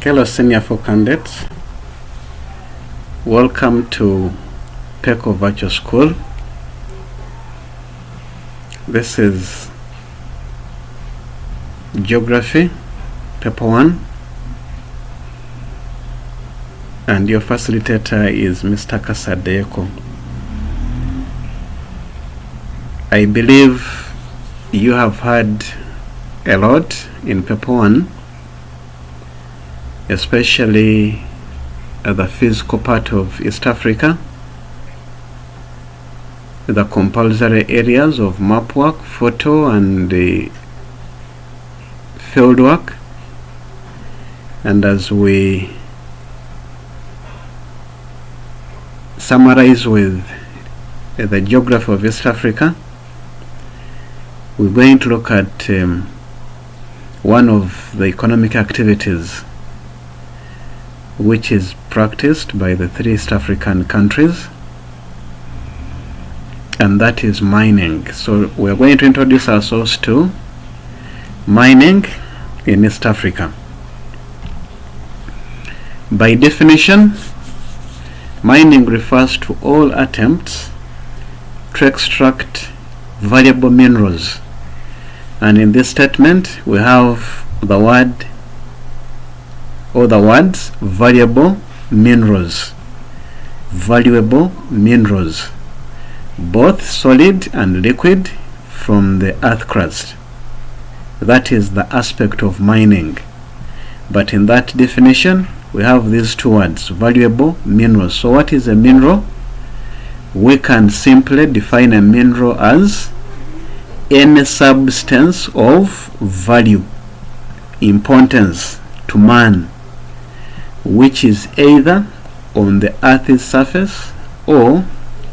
Hello Senior 4 candidates, welcome to PECO Virtual School. This is Geography, Paper 1, and your facilitator is Mr. Kasadha Yeko. I believe you have heard a lot in Paper 1, especially the physical part of East Africa, the compulsory areas of map work, photo and field work. And as we summarize with the geography of East Africa, we're going to look at one of the economic activities which is practiced by the 3 East African countries, and that is mining. So we're going to introduce ourselves to mining in East Africa. By definition, mining refers to all attempts to extract valuable minerals, and in this statement we have the word or the words valuable minerals, both solid and liquid, from the earth crust. That is the aspect of mining. But in that definition we have these 2 words, valuable minerals. So what is a mineral? We can simply define a mineral as any substance of value, importance to man, which is either on the earth's surface or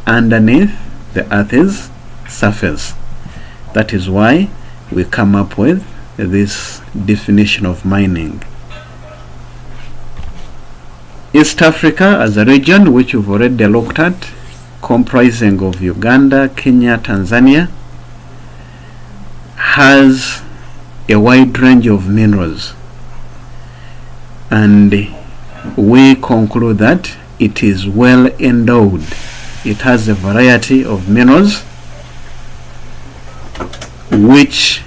underneath the earth's surface. That is why we come up with this definition of mining. East Africa as a region, which we've already looked at, comprising of Uganda, Kenya, Tanzania, has a wide range of minerals, and we conclude that it is well endowed. It has a variety of minerals which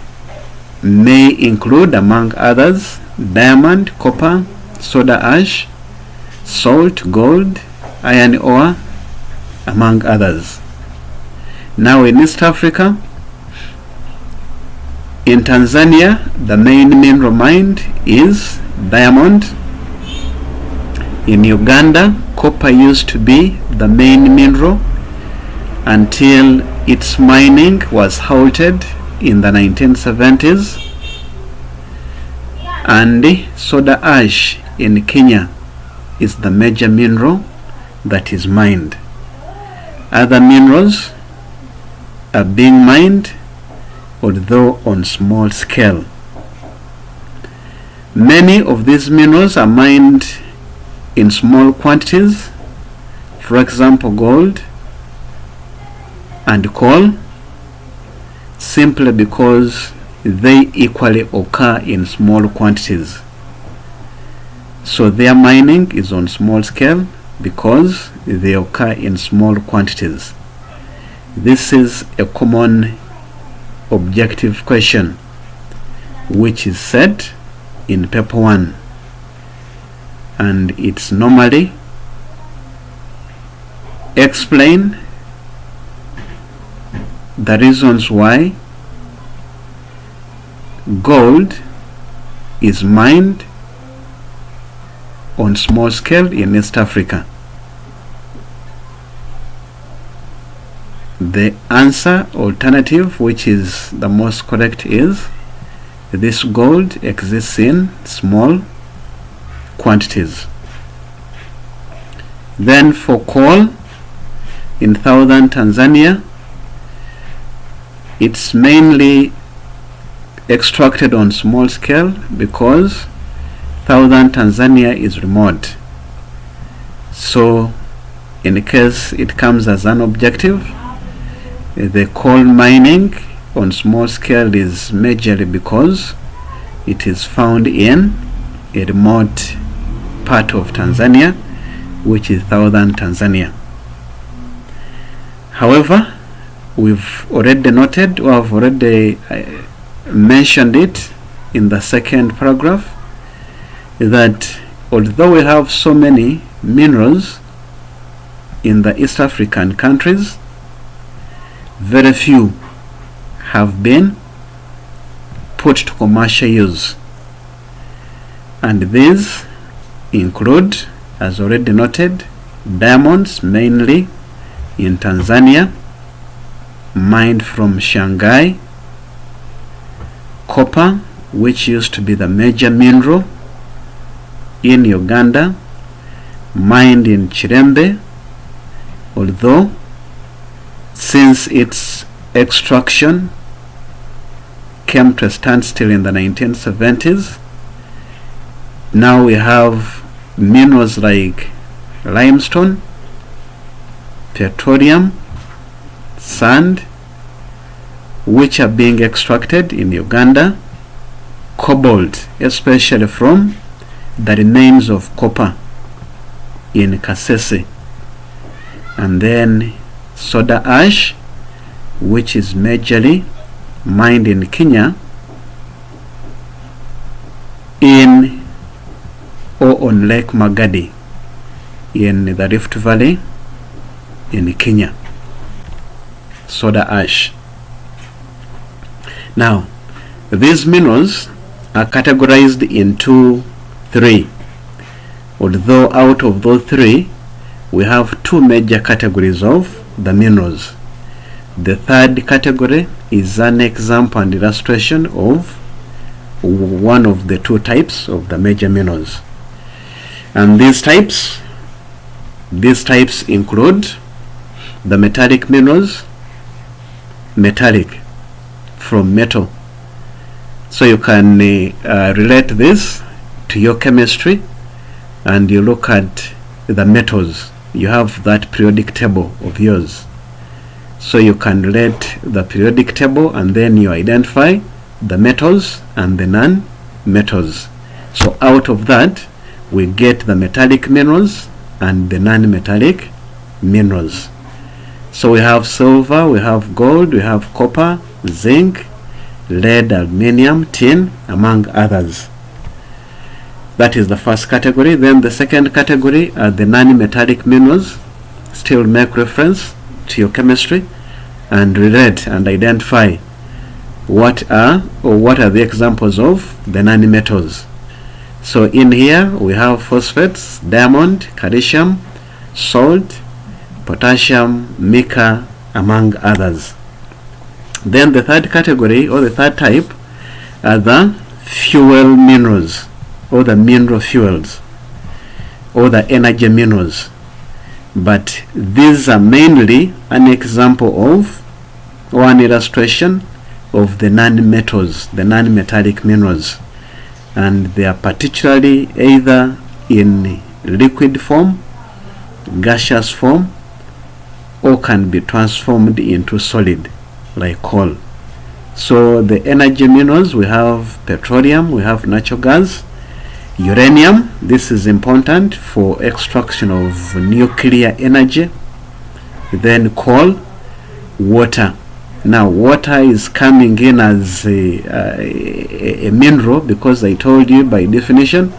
may include, among others, diamond, copper, soda ash, salt, gold, iron ore, among others. Now in East Africa, in Tanzania, the main mineral mined is diamond. In Uganda, copper used to be the main mineral until its mining was halted in the 1970s. And soda ash in Kenya is the major mineral that is mined. Other minerals are being mined, although on small scale. Many of these minerals are mined in small quantities, for example gold and coal, simply because they equally occur in small quantities. So their mining is on small scale because they occur in small quantities. This is a common objective question which is set in paper 1, and it's normally explain the reasons why gold is mined on small scale in East Africa. The answer alternative, which is the most correct, is this gold exists in small quantities. Then for coal in southern Tanzania, it's mainly extracted on small scale because southern Tanzania is remote. So in case it comes as an objective, the coal mining on small scale is majorly because it is found in a remote part of Tanzania, which is southern Tanzania. However, we've already noted, or I've already mentioned it in the second paragraph, that although we have so many minerals in the East African countries, very few have been put to commercial use. And these include, as already noted, diamonds, mainly in Tanzania, mined from Shanghai, copper, which used to be the major mineral in Uganda, mined in Chirembe, although since its extraction came to a standstill in the 1970s, now we have minerals like limestone, petroleum, sand, which are being extracted in Uganda, cobalt, especially from the remains of copper in Kasese, and then soda ash, which is majorly mined in Kenya on Lake Magadi in the Rift Valley in Kenya. Soda ash. Now, these minerals are categorized into three. Although out of those three, we have two major categories of the minerals. The third category is an example and illustration of one of the two types of the major minerals. And these types include the metallic minerals, metallic from metal. So you can relate this to your chemistry, and you look at the metals. You have that periodic table of yours. So you can relate the periodic table, and then you identify the metals and the non-metals. So out of that, we get the metallic minerals and the non-metallic minerals. So we have silver, we have gold, we have copper, zinc, lead, aluminium, tin, among others. That is the first category. Then the second category are the non-metallic minerals. Still make reference to your chemistry and relate and identify what are the examples of the non-metals. So in here we have phosphates, diamond, calcium, salt, potassium, mica, among others. Then the third category, or the third type, are the fuel minerals, or the mineral fuels, or the energy minerals. But these are mainly an example of, or an illustration of, the non-metals, the non-metallic minerals. And they are particularly either in liquid form, gaseous form, or can be transformed into solid, like coal. So the energy minerals, we have petroleum, we have natural gas, uranium. This is important for extraction of nuclear energy. Then coal, water. Now water is coming in as a mineral, because I told you by definition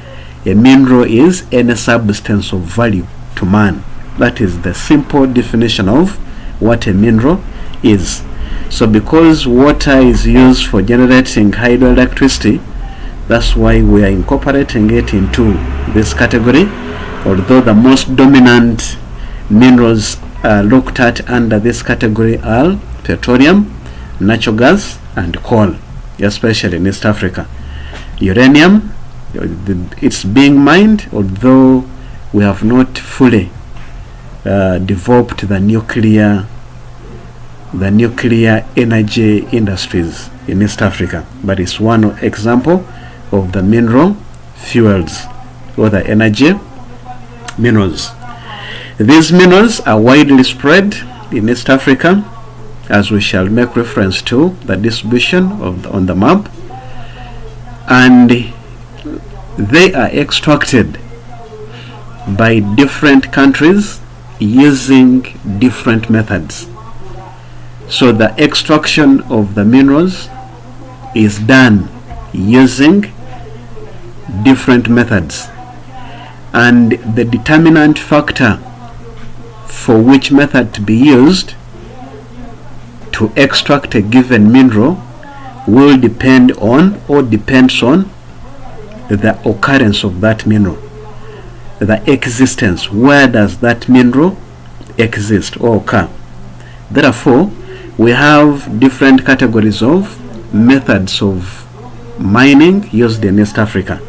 a mineral is any substance of value to man. That is the simple definition of what a mineral is. So because water is used for generating hydroelectricity, that's why we are incorporating it into this category, although the most dominant minerals looked at under this category are petroleum, natural gas, and coal, especially in East Africa. Uranium, it's being mined, although we have not fully developed the nuclear energy industries in East Africa, but it's one example of the mineral fuels, or the energy minerals. These minerals are widely spread in East Africa, as we shall make reference to the distribution on the map, and they are extracted by different countries using different methods. So the extraction of the minerals is done using different methods, and the determinant factor for which method to be used to extract a given mineral will depend on, or depends on, the occurrence of that mineral, the existence. Where does that mineral exist or occur? Therefore, we have different categories of methods of mining used in East Africa.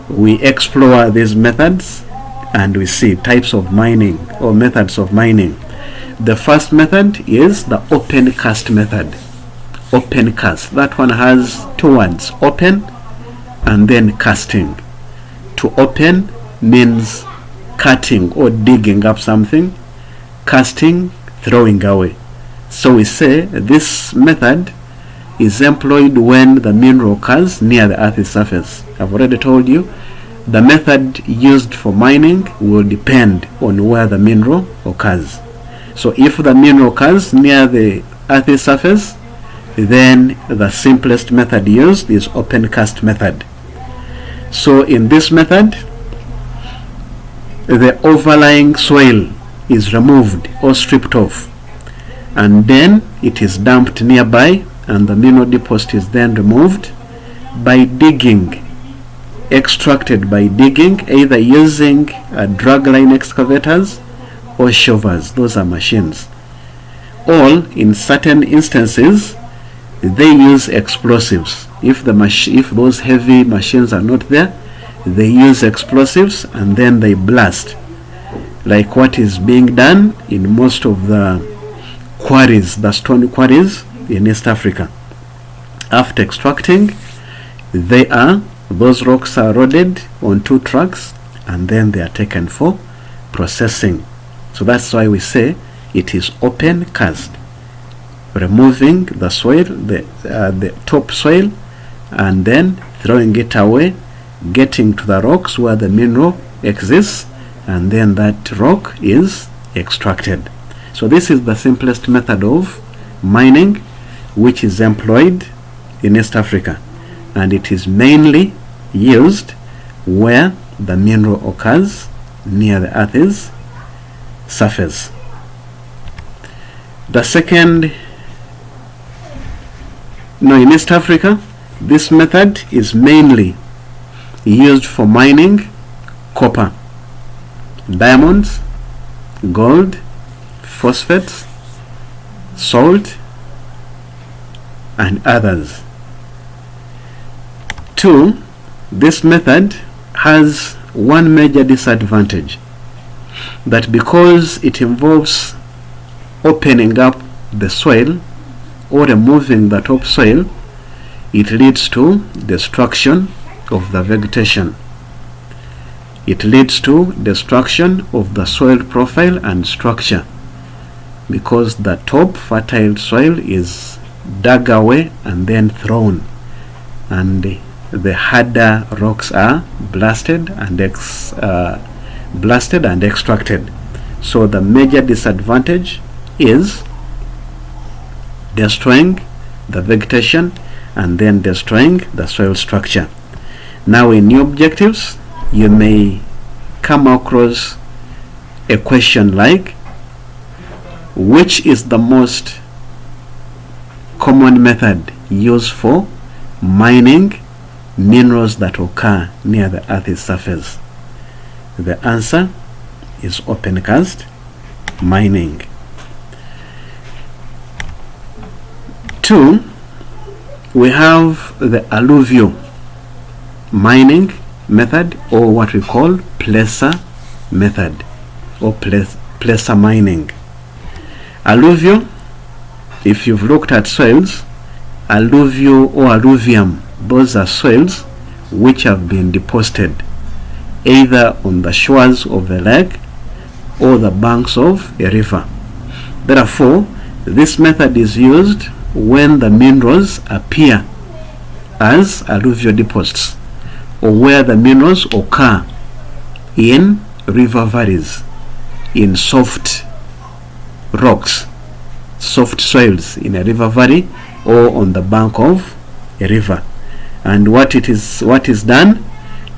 We explore these methods and we see types of mining or methods of mining. The first method is the open cast method. Open cast, that one has two words, open and then casting. To open means cutting or digging up something, casting, throwing away. So we say this method is employed when the mineral occurs near the earth's surface. I've already told you the method used for mining will depend on where the mineral occurs. So if the mineral occurs near the earth's surface, then the simplest method used is open cast method. So in this method, the overlying soil is removed or stripped off, and then it is dumped nearby, and the mineral deposit is then removed by digging, extracted by digging, either using dragline excavators or shovels. Those are machines. Or in certain instances they use explosives. If those heavy machines are not there, they use explosives and then they blast, like what is being done in most of the quarries, the stone quarries in East Africa. After extracting, those rocks are loaded on 2 trucks and then they are taken for processing. So that's why we say it is open cast, removing the soil, the top soil, and then throwing it away, getting to the rocks where the mineral exists, and then that rock is extracted. So this is the simplest method of mining which is employed in East Africa, and it is mainly used where the mineral occurs near the earth's surface. In East Africa, this method is mainly used for mining copper, diamonds, gold, phosphates, salt, and others. 2, this method has one major disadvantage, that because it involves opening up the soil or removing the topsoil, it leads to destruction of the vegetation. It leads to destruction of the soil profile and structure, because the top fertile soil is dug away and then thrown, and the harder rocks are blasted and extracted. So the major disadvantage is destroying the vegetation and then destroying the soil structure. Now in new objectives, you may come across a question like, which is the most common method used for mining minerals that occur near the earth's surface? The answer is open cast mining. 2, we have the alluvial mining method, or what we call placer method, or placer mining. Alluvial, if you've looked at soils, alluvial or alluvium, those are soils which have been deposited either on the shores of a lake or the banks of a river. Therefore, this method is used when the minerals appear as alluvial deposits, or where the minerals occur in river valleys, in soft rocks, soft soils in a river valley or on the bank of a river. And what is done,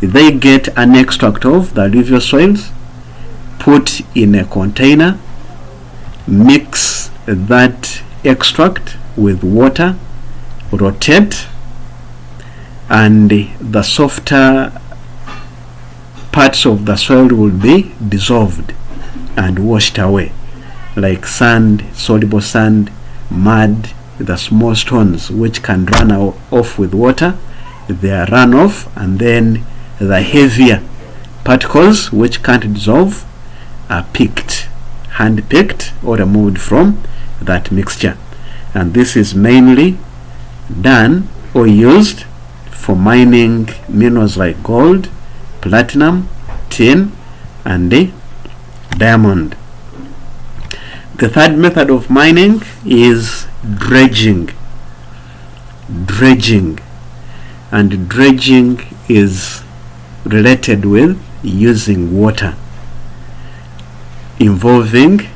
they get an extract of the alluvial soils, put in a container, mix that extract with water, rotate, and the softer parts of the soil will be dissolved and washed away, like sand, soluble sand, mud, the small stones which can run off with water. They are run off, and then the heavier particles which can't dissolve are picked, hand picked, or removed from that mixture. And this is mainly done or used for mining minerals like gold, platinum, tin, and the diamond. The third method of mining is dredging. And dredging is related with using water, involving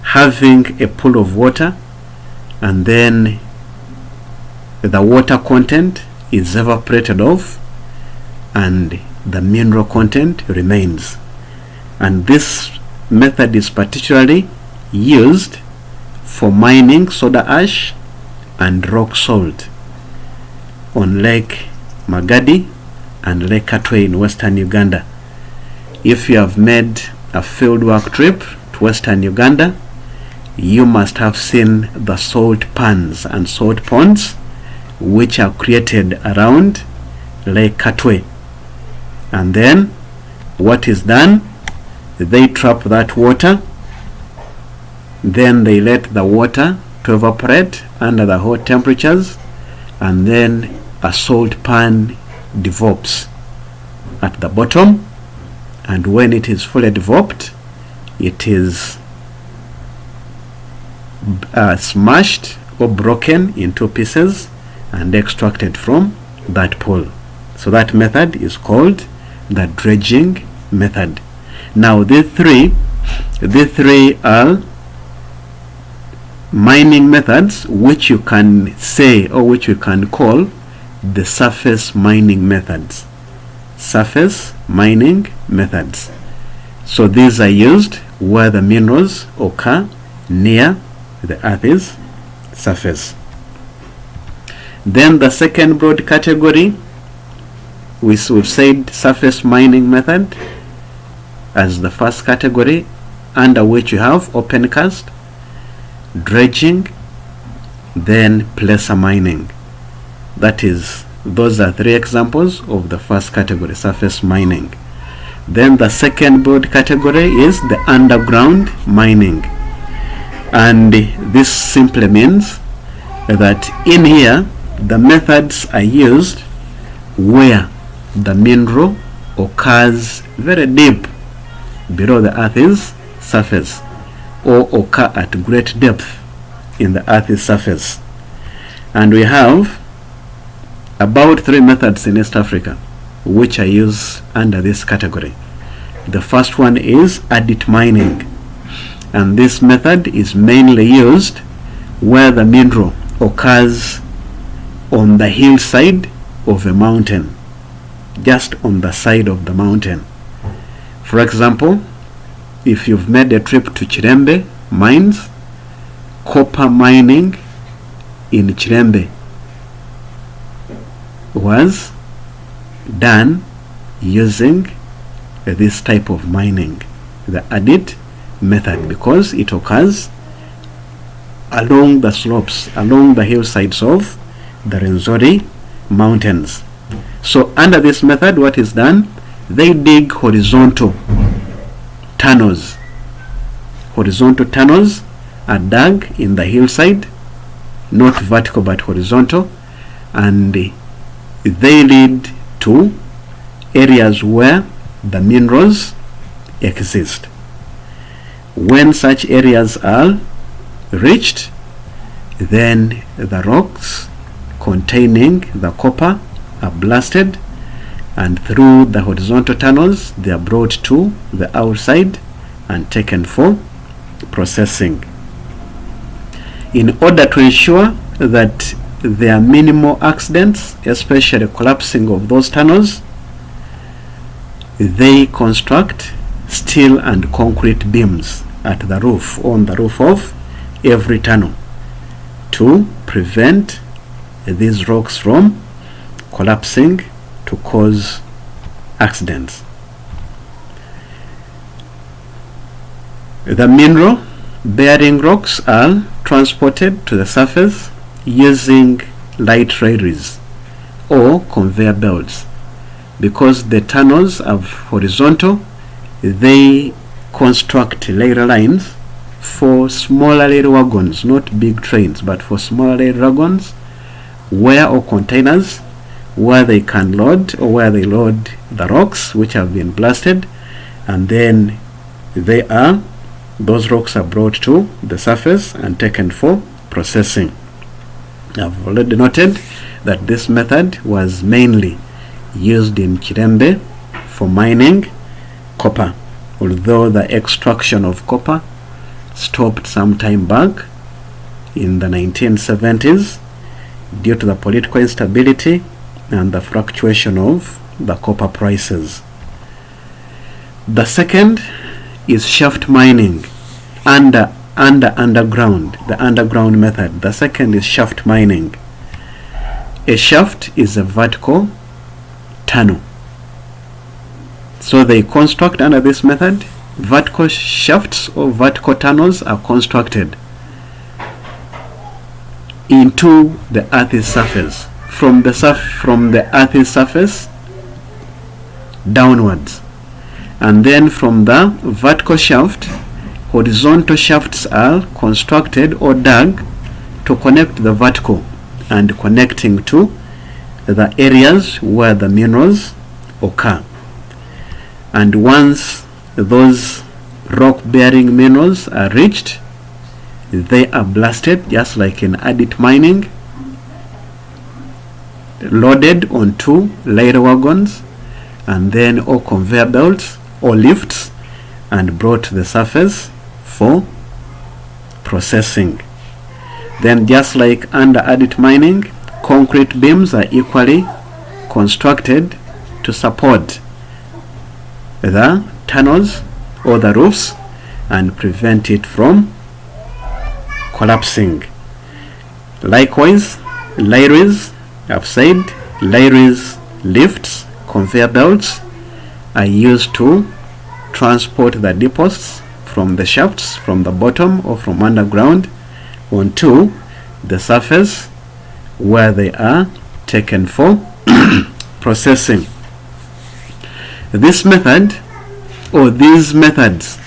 having a pool of water, and then the water content is evaporated off and the mineral content remains. And this method is particularly used for mining soda ash and rock salt on Lake Magadi and Lake Katwe in western Uganda. If you have made a fieldwork trip to western Uganda, you must have seen the salt pans and salt ponds which are created around Lake Katwe. And then what is done, they trap that water, then they let the water to evaporate under the hot temperatures, and then a salt pan develops at the bottom, and when it is fully developed, it is smashed or broken into pieces and extracted from that pool. So that method is called the dredging method. Now these three are mining methods which you can say, or which you can call, the surface mining methods. Surface mining methods. So these are used where the minerals occur near the Earth's surface. Then the second broad category, we've said surface mining method as the first category, under which you have open cast, dredging, then placer mining. That is, those are three examples of the first category, surface mining. Then the second broad category is the underground mining, and this simply means that in here the methods are used where the mineral occurs very deep below the Earth's surface, or occur at great depth in the Earth's surface. And we have about three methods in East Africa which are used under this category. The first one is adit mining, and this method is mainly used where the mineral occurs on the hillside of a mountain, just on the side of the mountain. For example, if you've made a trip to Chirembe mines, copper mining in Chirembe was done using this type of mining, the adit method, because it occurs along the slopes, along the hillsides of the Rwenzori mountains. So under this method, what is done, they dig horizontal tunnels. Horizontal tunnels are dug in the hillside, not vertical but horizontal, and they lead to areas where the minerals exist. When such areas are reached, then the rocks containing the copper are blasted, and through the horizontal tunnels they are brought to the outside and taken for processing. In order to ensure that there are minimal accidents, especially collapsing of those tunnels, they construct steel and concrete beams at the roof, on the roof of every tunnel, to prevent these rocks from collapsing to cause accidents. The mineral bearing rocks are transported to the surface using light railways or conveyor belts. Because the tunnels are horizontal, they construct rail lines for smaller rail wagons, not big trains, but for smaller rail wagons, or containers, where they can load, or where they load the rocks which have been blasted, and then those rocks are brought to the surface and taken for processing. I've already noted that this method was mainly used in Kirembe for mining copper, although the extraction of copper stopped some time back in the 1970s due to the political instability and the fluctuation of the copper prices. The second is shaft mining underground, the underground method. The second is shaft mining. A shaft is a vertical tunnel. So they construct under this method, vertical shafts or vertical tunnels are constructed into the earth's surface, from the earth's surface downwards, and then from the vertical shaft, horizontal shafts are constructed or dug to connect the vertical and connecting to the areas where the minerals occur. And once those rock-bearing minerals are reached, they are blasted, just like in adit mining, loaded onto layer wagons, and then or conveyor belts or lifts, and brought to the surface for processing. Then, just like under adit mining, concrete beams are equally constructed to support the tunnels or the roofs and prevent it from collapsing. Likewise, railways, I've said, railways, lifts, conveyor belts are used to transport the deposits from the shafts, from the bottom or from underground, onto the surface where they are taken for processing. This method or these methods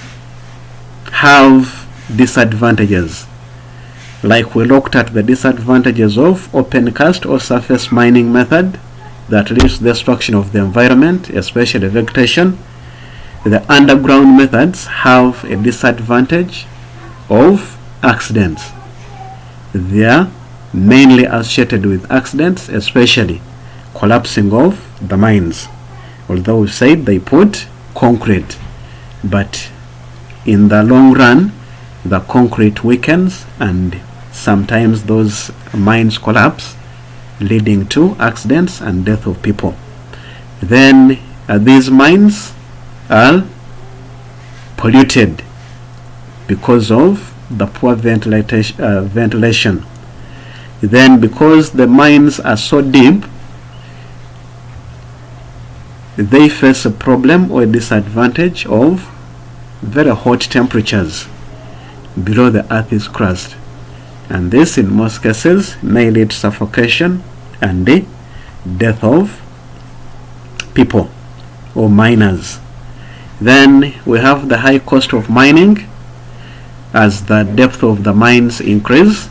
have disadvantages. Like we looked at the disadvantages of open cast or surface mining method that leads to the destruction of the environment, especially vegetation. The underground methods have a disadvantage of accidents. They are mainly associated with accidents, especially collapsing of the mines. Although we said they put concrete, but in the long run the concrete weakens and sometimes those mines collapse, leading to accidents and death of people. Then these mines are polluted because of the poor ventilation. Then because the mines are so deep, they face a problem or a disadvantage of very hot temperatures below the earth's crust, and this in most cases may lead to suffocation and the death of people or miners. Then we have the high cost of mining as the depth of the mines increase,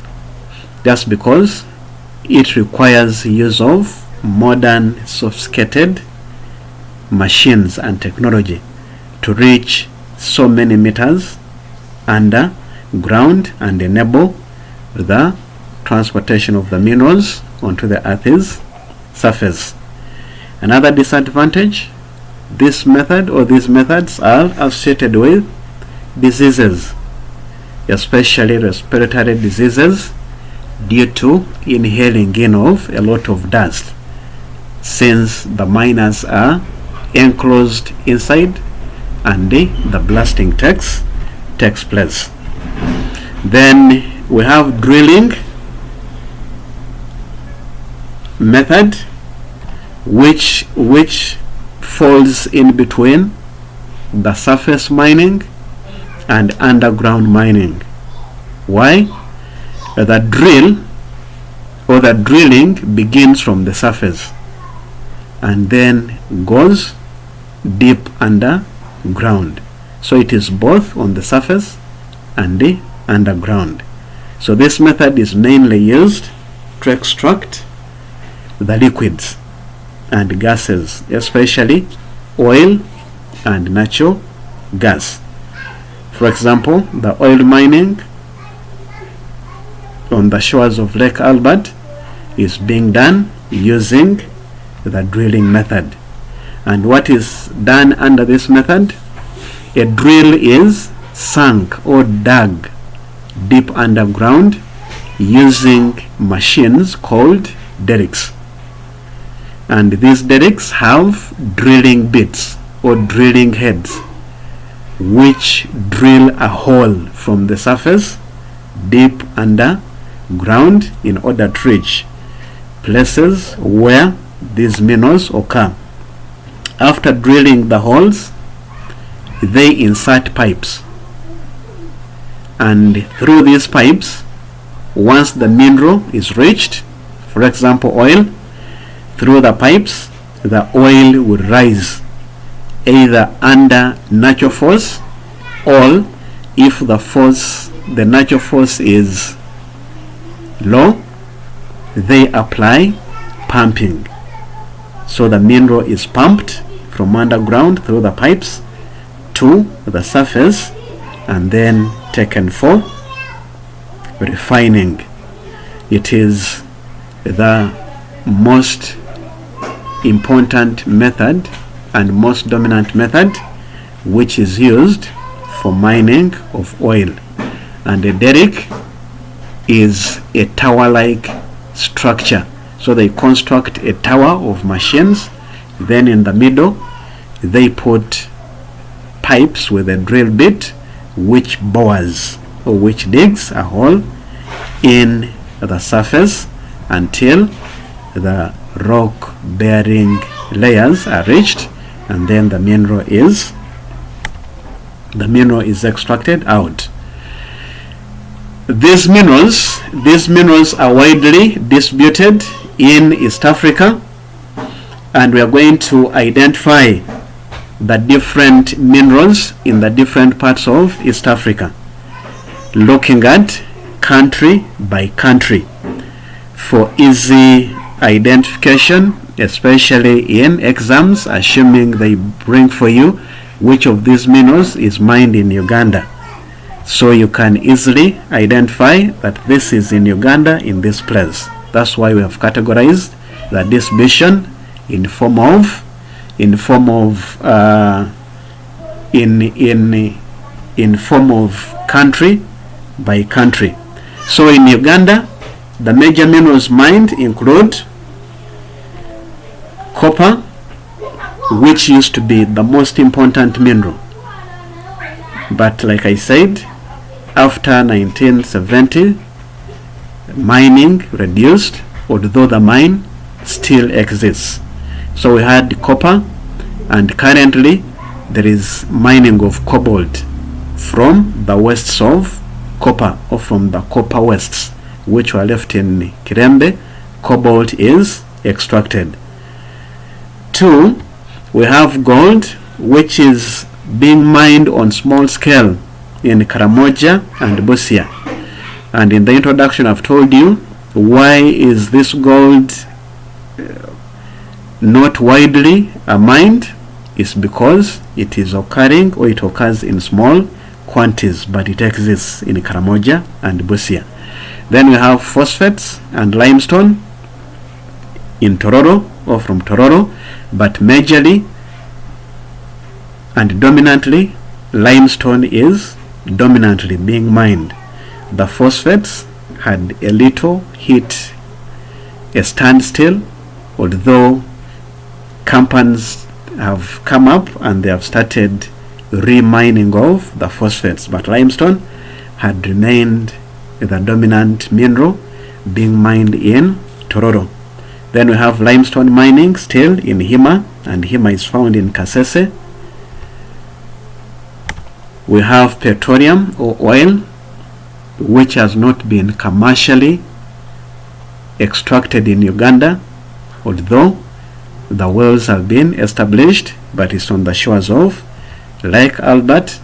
just because it requires use of modern sophisticated machines and technology to reach so many meters underground and enable the transportation of the minerals onto the earth's surface. Another disadvantage, this method or these methods are associated with diseases, especially respiratory diseases, due to inhaling in of a lot of dust, since the miners are enclosed inside and the blasting takes place. Then we have drilling method, which falls in between the surface mining and underground mining. Why? The drill or the drilling begins from the surface and then goes deep underground. So it is both on the surface and the underground. So this method is mainly used to extract the liquids and gases, especially oil and natural gas. For example, the oil mining on the shores of Lake Albert is being done using the drilling method. And what is done under this method? A drill is sunk or dug deep underground using machines called derricks. And these derricks have drilling bits or drilling heads, which drill a hole from the surface deep underground in order to reach places where these minerals occur. After drilling the holes, they insert pipes, and through these pipes, once the mineral is reached, for example oil, through the pipes the oil will rise either under natural force, or if the natural force is low, they apply pumping. So the mineral is pumped from underground through the pipes to the surface and then taken for refining. It is the most important method and most dominant method which is used for mining of oil. And a derrick is a tower-like structure. So they construct a tower of machines, then in the middle they put pipes with a drill bit which bores or which digs a hole in the surface until the rock bearing layers are reached, and then the mineral is extracted out. These minerals are widely distributed in East Africa, and we are going to identify the different minerals in the different parts of East Africa, looking at country by country for easy identification, especially in exams, assuming they bring for you which of these minerals is mined in Uganda. So you can easily identify that this is in Uganda in this place. That's why we have categorized the distribution in form of country by country. So in Uganda, the major minerals mined include copper, which used to be the most important mineral, but like I said, after 1970 mining reduced, although the mine still exists. So we had copper, and currently there is mining of cobalt from the wastes of copper, or from the copper wastes which were left in Kirembe. Cobalt is extracted. 2, we have gold, which is being mined on small scale in Karamoja and Busia. And in the introduction I've told you why is this gold not widely mined. Is because it is occurring, or it occurs in small quantities, but it exists in Karamoja and Busia. Then we have phosphates and limestone in Tororo, or from Tororo, but majorly and dominantly limestone is dominantly being mined. The phosphates had a little hit a standstill, although companies have come up and they have started remining of the phosphates, but limestone had remained the dominant mineral being mined in Tororo. Then we have limestone mining still in Hima, and Hima is found in Kasese. We have petroleum or oil, which has not been commercially extracted in Uganda, although the wells have been established, but it's on the shores of Lake Albert,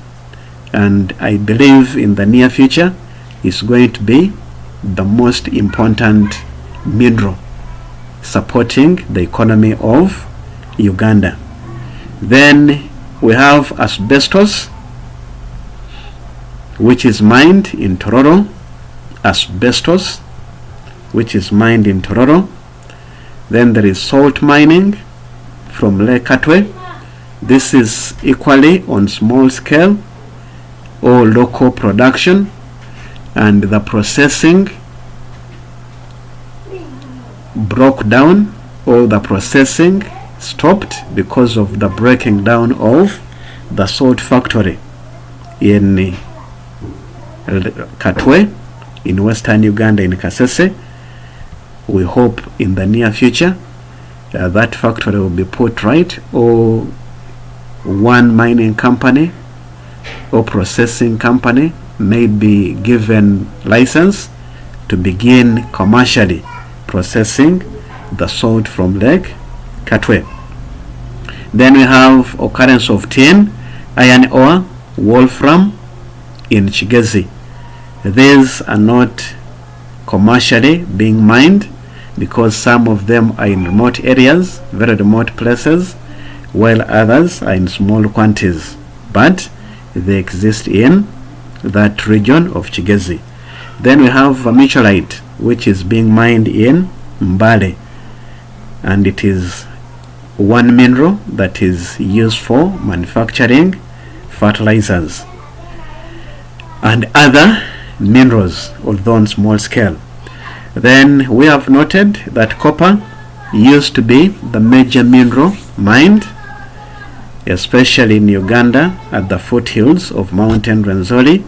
and I believe in the near future is going to be the most important mineral supporting the economy of Uganda. Then we have asbestos, which is mined in Tororo. Asbestos, which is mined in Tororo. Then there is salt mining from Lake Katwe. This is equally on small scale or local production, and the processing broke down, or the processing stopped because of the breaking down of the salt factory in Katwe in western Uganda in Kasese. We hope in the near future that factory will be put right, or one mining company or processing company may be given license to begin commercially processing the salt from Lake Katwe. Then we have occurrence of tin, iron ore, wolfram in Kigezi. These are not commercially being mined because some of them are in remote areas, very remote places, while others are in small quantities, but they exist in that region of Kigezi. Then we have vermiculite, which is being mined in Mbale, and it is one mineral that is used for manufacturing fertilizers and other minerals, although on small scale. Then we have noted that copper used to be the major mineral mined, especially in Uganda at the foothills of Mountain Rwenzori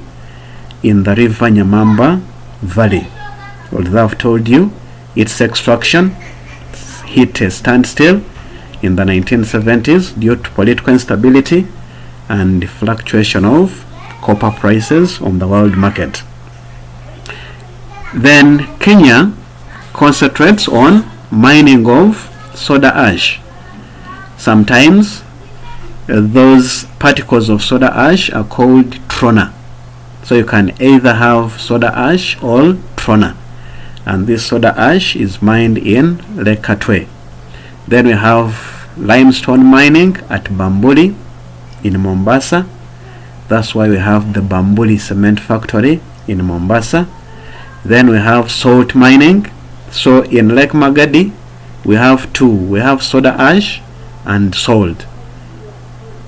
in the river Nyamamba Valley. Although I've told you its extraction hit a standstill in the 1970s due to political instability and fluctuation of copper prices on the world market. Then Kenya concentrates on mining of soda ash. Sometimes those particles of soda ash are called trona. So you can either have soda ash or trona, and this soda ash is mined in Lake Katwe. Then we have limestone mining at Bambuli in Mombasa. That's why we have the Bambuli cement factory in Mombasa. Then we have salt mining. So in Lake Magadi we have two. We have soda ash and salt.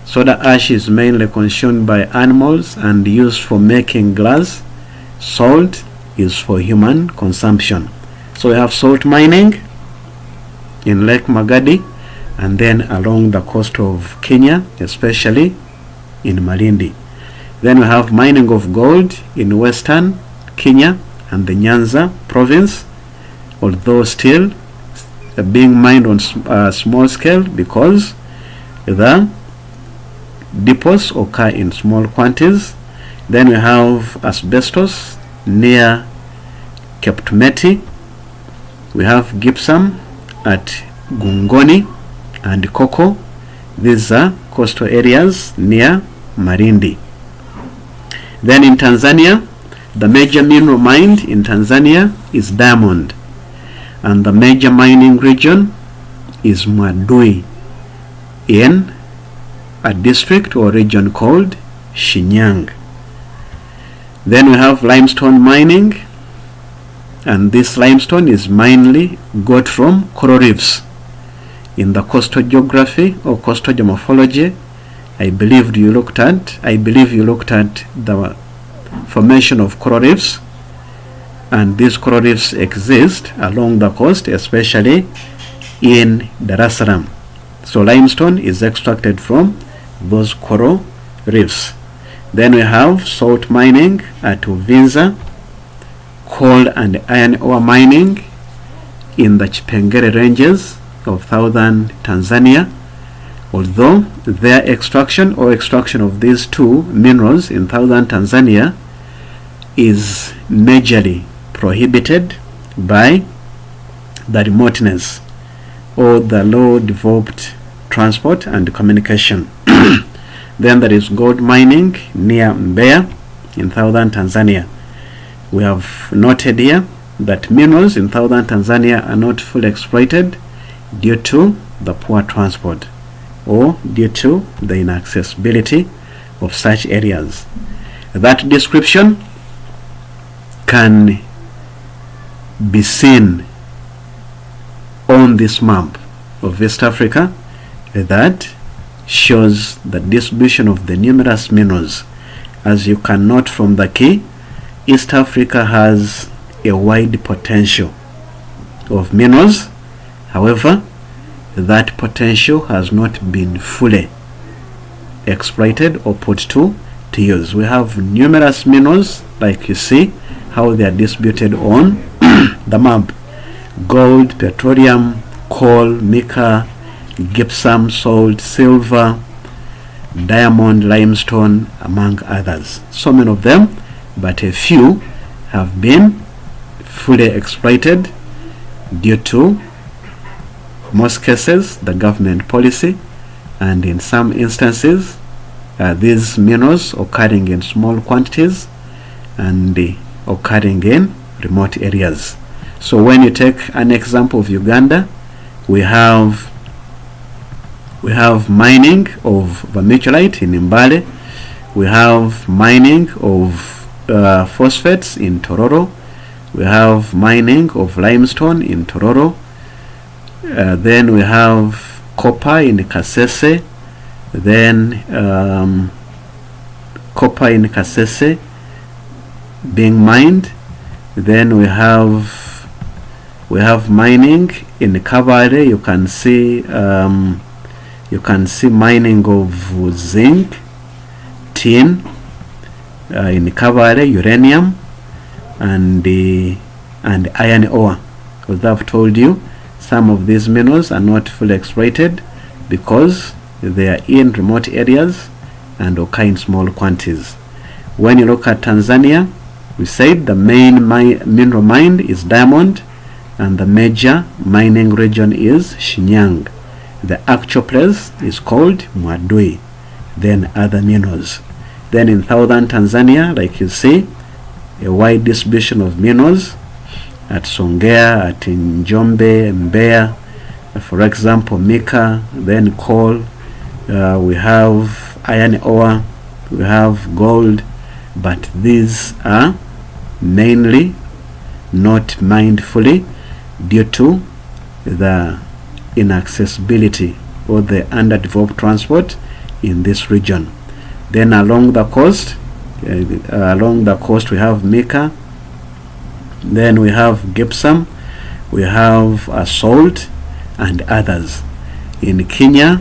Soda ash is mainly consumed by animals and used for making glass. Salt is for human consumption. So we have salt mining in Lake Magadi, and then along the coast of Kenya, especially in Malindi. Then we have mining of gold in western Kenya and the Nyanza province, although still being mined on small scale because the deposits occur in small quantities. Then we have asbestos near Keptumeti. We have gypsum at Gungoni and Koko. These are coastal areas near Marindi. Then in Tanzania, the major mineral mined in Tanzania is diamond, and the major mining region is Mwadui in a district or region called Shinyang. Then we have limestone mining, and this limestone is mainly got from coral reefs In the coastal geography or coastal geomorphology, I believe you looked at the formation of coral reefs, and these coral reefs exist along the coast, especially in Dar es Salaam. So limestone is extracted from those coral reefs. Then we have salt mining at Uvinza, coal and iron ore mining in the Chipengere ranges of southern Tanzania. Although their extraction of these two minerals in southern Tanzania is majorly prohibited by the remoteness or the low developed transport and communication. Then there is gold mining near Mbeya in southern Tanzania. We have noted here that minerals in southern Tanzania are not fully exploited due to the poor transport or due to the inaccessibility of such areas. That description can be seen on this map of West Africa that shows the distribution of the numerous minerals. As you can note from the key, East Africa has a wide potential of minerals. However, that potential has not been fully exploited or put to use. We have numerous minerals, like you see how they are distributed on the map: gold, petroleum, coal, mica, gypsum, salt, silver, diamond, limestone, among others. So many of them, but a few have been fully exploited due to, most cases, the government policy, and in some instances these minerals occurring in small quantities and occurring in remote areas. So when you take an example of Uganda, we have mining of vermiculite in Mbale, we have mining of phosphates in Tororo, we have mining of limestone in Tororo, then we have copper in Kasese, then copper in Kasese being mined. Then we have mining in Kabale. You can see mining of zinc, tin in Kabale, uranium, and iron ore. As I've told you, some of these minerals are not fully exploited because they are in remote areas and occur in small quantities. When you look at Tanzania, we said the main mineral mined is diamond, and the major mining region is Shinyanga. The actual place is called Mwadui, then other minerals. Then in southern Tanzania, like you see, a wide distribution of minerals at Songea, at Njombe, Mbeya, for example, mica, then coal, we have iron ore, we have gold, but these are mainly not mined fully due to the inaccessibility or the underdeveloped transport in this region. Then along the coast we have mica, then we have gypsum, we have salt and others. In Kenya,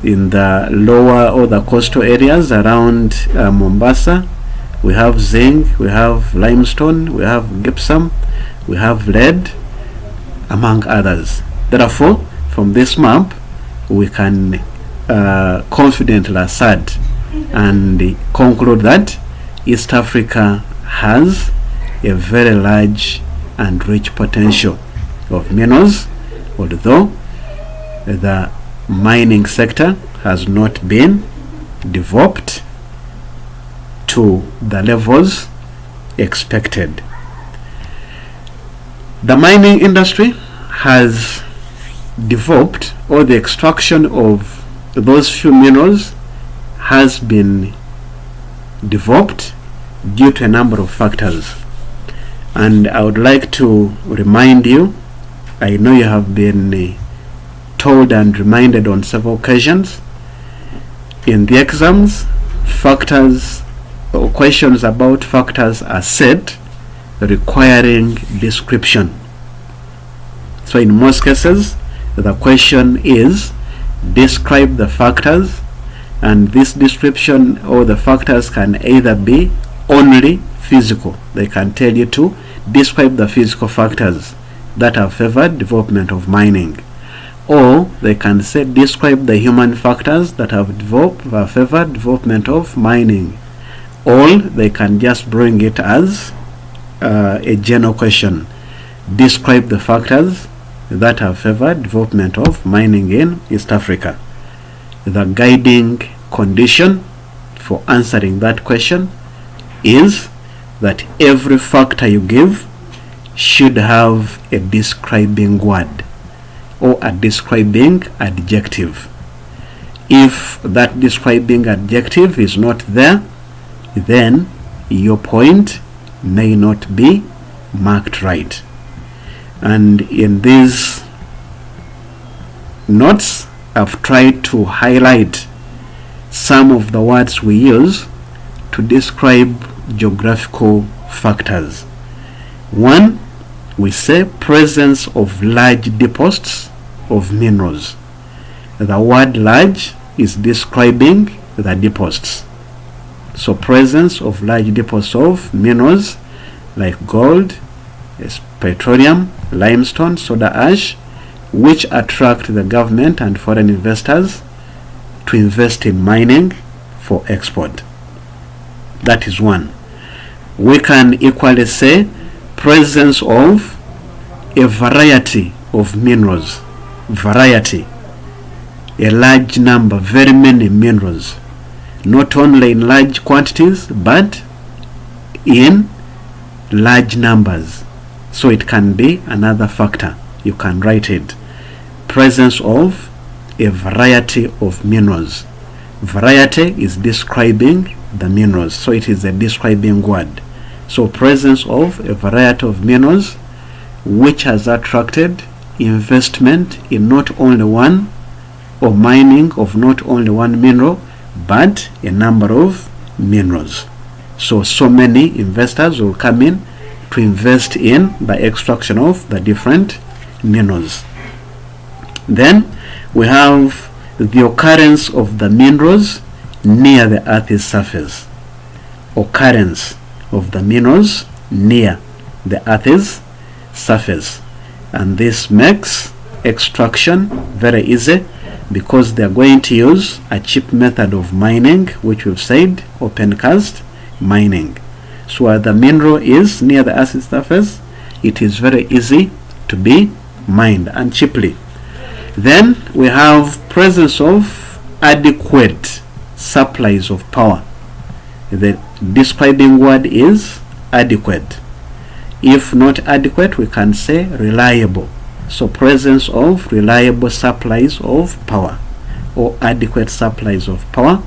in the lower or the coastal areas around Mombasa, we have zinc, we have limestone, we have gypsum, we have lead, among others. Therefore, from this map, we can confidently assert and conclude that East Africa has a very large and rich potential of minerals, although the mining sector has not been developed to the levels expected. The mining industry has developed, or the extraction of those few minerals has been developed due to a number of factors. And I would like to remind you, I know you have been told and reminded on several occasions. In the exams, factors or questions about factors are set requiring description. So in most cases, the question is describe the factors, and this description or the factors can either be only physical. They can tell you to describe the physical factors that have favored development of mining, or they can say describe the human factors that have favored development of mining, or they can just bring it as a general question: describe the factors that have favored development of mining in East Africa. The guiding condition for answering that question is that every factor you give should have a describing word or a describing adjective. If that describing adjective is not there, then your point may not be marked right. And in these notes, I've tried to highlight some of the words we use to describe geographical factors. One, we say presence of large deposits of minerals. The word large is describing the deposits. So presence of large deposits of minerals like gold, petroleum, limestone, soda ash, which attract the government and foreign investors to invest in mining for export. That is one. We can equally say presence of a variety of minerals. Variety. A large number, very many minerals. Not only in large quantities, but in large numbers. So it can be another factor. You can write it. Presence of a variety of minerals. Variety is describing the minerals, so it is a describing word. So presence of a variety of minerals which has attracted investment in not only one, or mining of not only one mineral, but a number of minerals. So many investors will come in to invest in the extraction of the different minerals. Then we have the occurrence of the minerals near the Earth's surface. Occurrence of the minerals near the Earth's surface. And this makes extraction very easy because they are going to use a cheap method of mining, which we've said, open cast mining. So where the mineral is near the Earth's surface, it is very easy to be mined and cheaply. Then we have presence of adequate supplies of power. The describing word is adequate. If not adequate, we can say reliable. So presence of reliable supplies of power, or adequate supplies of power,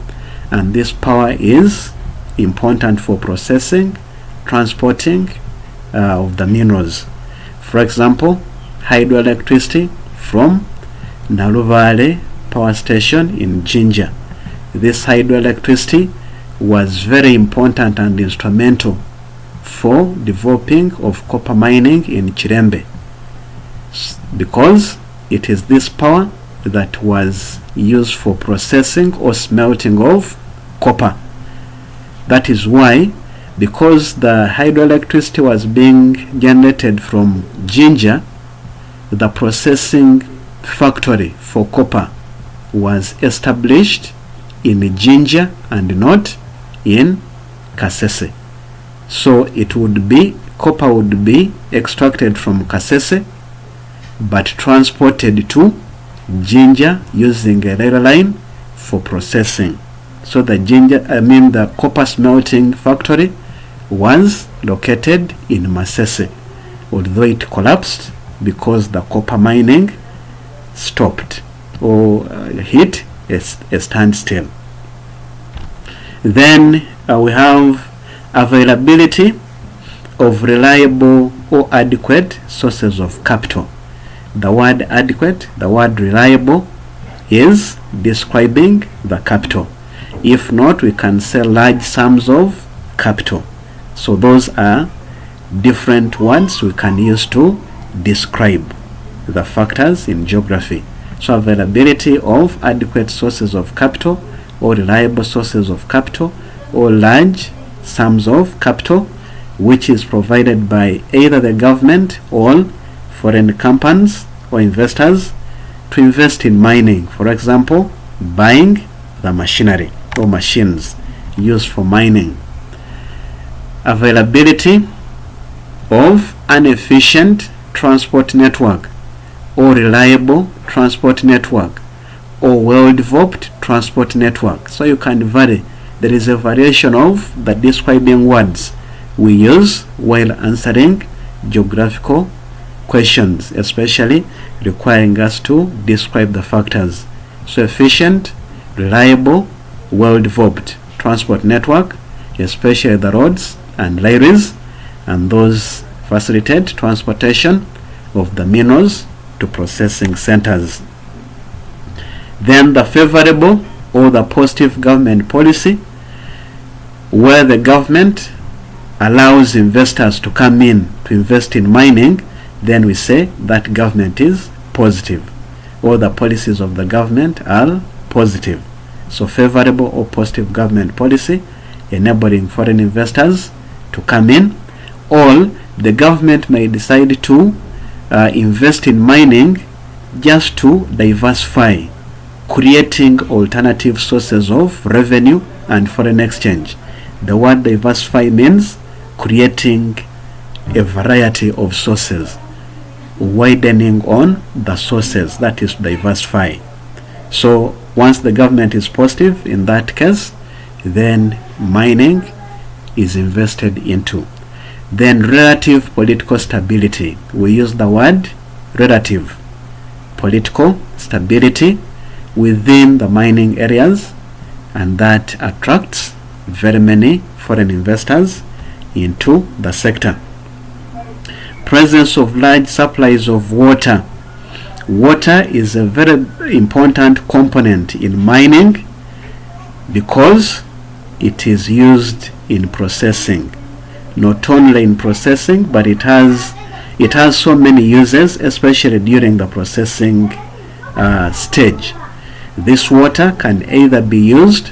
and this power is important for processing, transporting of the minerals. For example, hydroelectricity from Naluvale power station in Jinja. This hydroelectricity was very important and instrumental for developing of copper mining in Chirembe, because it is this power that was used for processing or smelting of copper. That is why, because the hydroelectricity was being generated from Jinja, the processing factory for copper was established in Jinja and not in Kasese. So it would be, copper would be extracted from Kasese but transported to Jinja using a rail line for processing. So the copper smelting factory was located in Masese, although it collapsed because the copper mining stopped or hit a standstill. Then we have availability of reliable or adequate sources of capital. the word adequate, the word reliable is describing the capital. If not, we can say large sums of capital. So those are different words we can use to describe the factors in geography. So availability of adequate sources of capital, or reliable sources of capital, or large sums of capital, which is provided by either the government or foreign companies or investors to invest in mining. For example, buying the machinery or machines used for mining. Availability of an efficient transport network, or reliable transport network, or well-developed transport network. So you can vary. There is a variation of the describing words we use while answering geographical questions, especially requiring us to describe the factors. So efficient, reliable, well-developed transport network, especially the roads and railways, and those facilitate transportation of the minerals to processing centers. Then the favorable or the positive government policy, where the government allows investors to come in to invest in mining, then we say that government is positive, or the policies of the government are positive. So favorable or positive government policy enabling foreign investors to come in, or the government may decide to invest in mining just to diversify, creating alternative sources of revenue and foreign exchange. The word diversify means creating a variety of sources, widening on the sources, that is diversify. So once the government is positive in that case, then mining is invested into. Then relative political stability, we use the word relative political stability within the mining areas, and that attracts very many foreign investors into the sector. Presence of large supplies of water. Water is a very important component in mining because it is used in processing. Not only in processing, but it has so many uses, especially during the processing stage. This water can either be used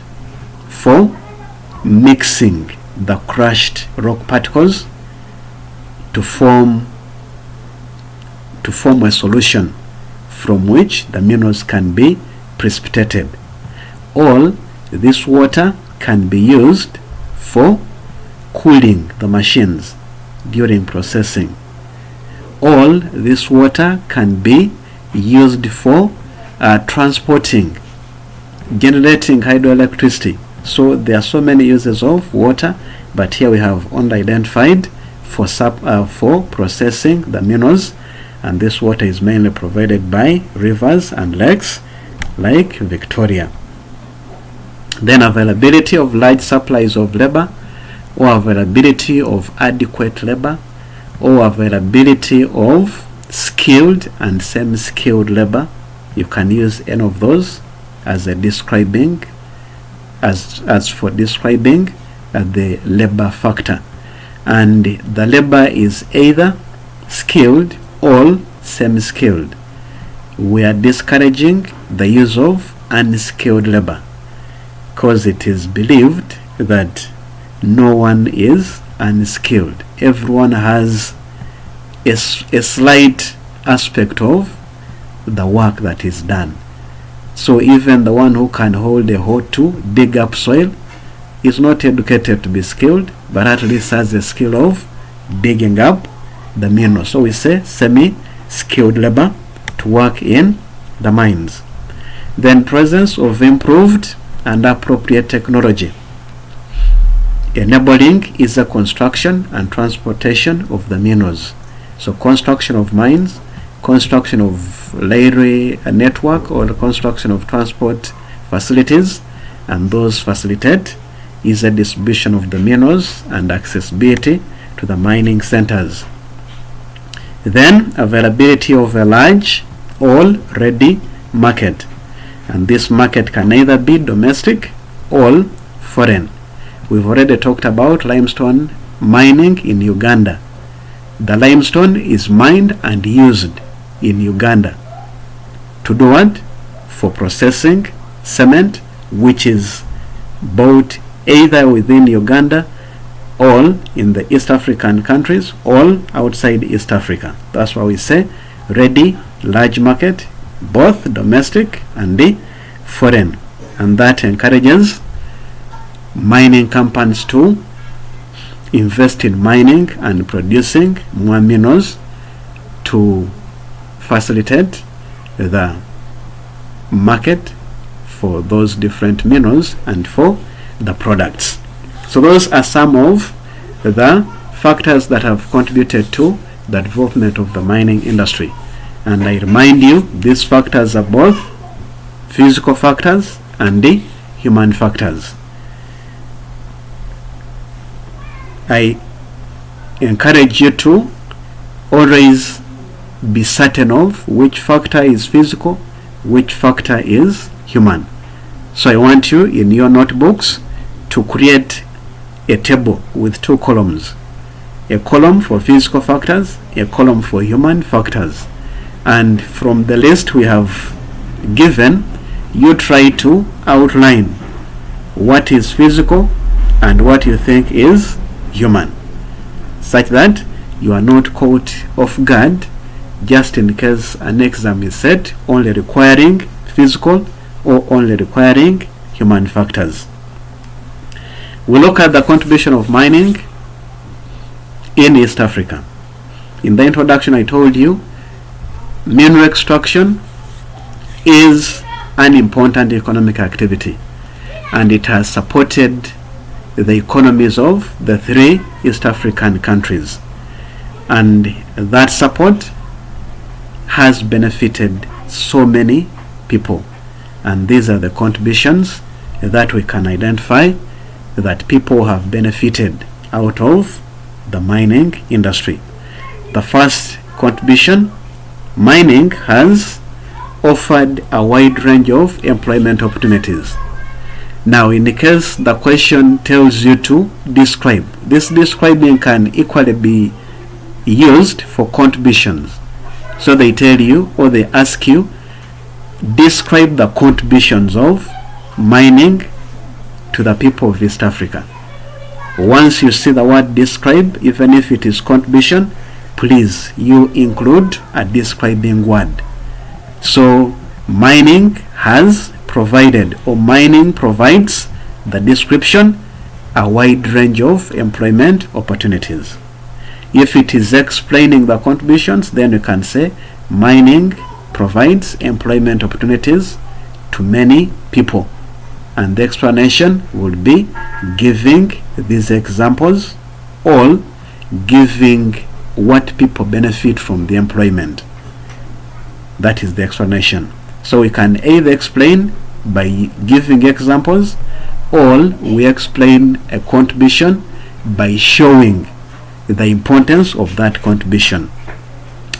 for mixing the crushed rock particles to form a solution from which the minerals can be precipitated, or this water can be used for cooling the machines during processing. All this water can be used for transporting, generating hydroelectricity. So there are so many uses of water, but here we have only identified for processing the minerals, and this water is mainly provided by rivers and lakes like Victoria. Then availability of large supplies of labor, or availability of adequate labor, or availability of skilled and semi-skilled labor. You can use any of those as a describing, as for describing the labor factor. And the labor is either skilled or semi-skilled. We are discouraging the use of unskilled labor because it is believed that no one is unskilled. Everyone has a slight aspect of the work that is done. So even the one who can hold a hoe to dig up soil is not educated to be skilled, but at least has a skill of digging up the mineral. So we say semi-skilled labor to work in the mines. Then presence of improved and appropriate technology, enabling easier construction and transportation of the minerals. So construction of mines, construction of railway network, or the construction of transport facilities, and those facilitate easier distribution of the minerals and accessibility to the mining centers. Then availability of a large or ready market, and this market can either be domestic or foreign. We've already talked about limestone mining in Uganda. The limestone is mined and used in Uganda to do what? For processing cement, which is bought either within Uganda or in the East African countries or outside East Africa. That's why we say ready large market, both domestic and the foreign, and that encourages mining companies to invest in mining and producing more minerals to facilitate the market for those different minerals and for the products. So those are some of the factors that have contributed to the development of the mining industry. And I remind you, these factors are both physical factors and the human factors. I encourage you to always be certain of which factor is physical, which factor is human. So I want you in your notebooks to create a table with two columns, a column for physical factors, a column for human factors, and from the list we have given, you try to outline what is physical and what you think is human, such that you are not caught off guard just in case an exam is set only requiring physical or only requiring human factors. We look at the contribution of mining in East Africa. In the introduction I told you mineral extraction is an important economic activity, and it has supported the economies of the three East African countries, and that support has benefited so many people, and these are the contributions that we can identify that people have benefited out of the mining industry. The first contribution, mining has offered a wide range of employment opportunities. Now, in the case the question tells you to describe, this describing can equally be used for contributions. So they tell you, or they ask you, describe the contributions of mining to the people of East Africa. Once you see the word describe, even if it is contribution, please you include a describing word. So mining has provided, or mining provides the description, a wide range of employment opportunities. If it is explaining the contributions, then you can say mining provides employment opportunities to many people, and the explanation would be giving these examples or giving what people benefit from the employment. That is the explanation. So we can either explain by giving examples, or we explain a contribution by showing the importance of that contribution.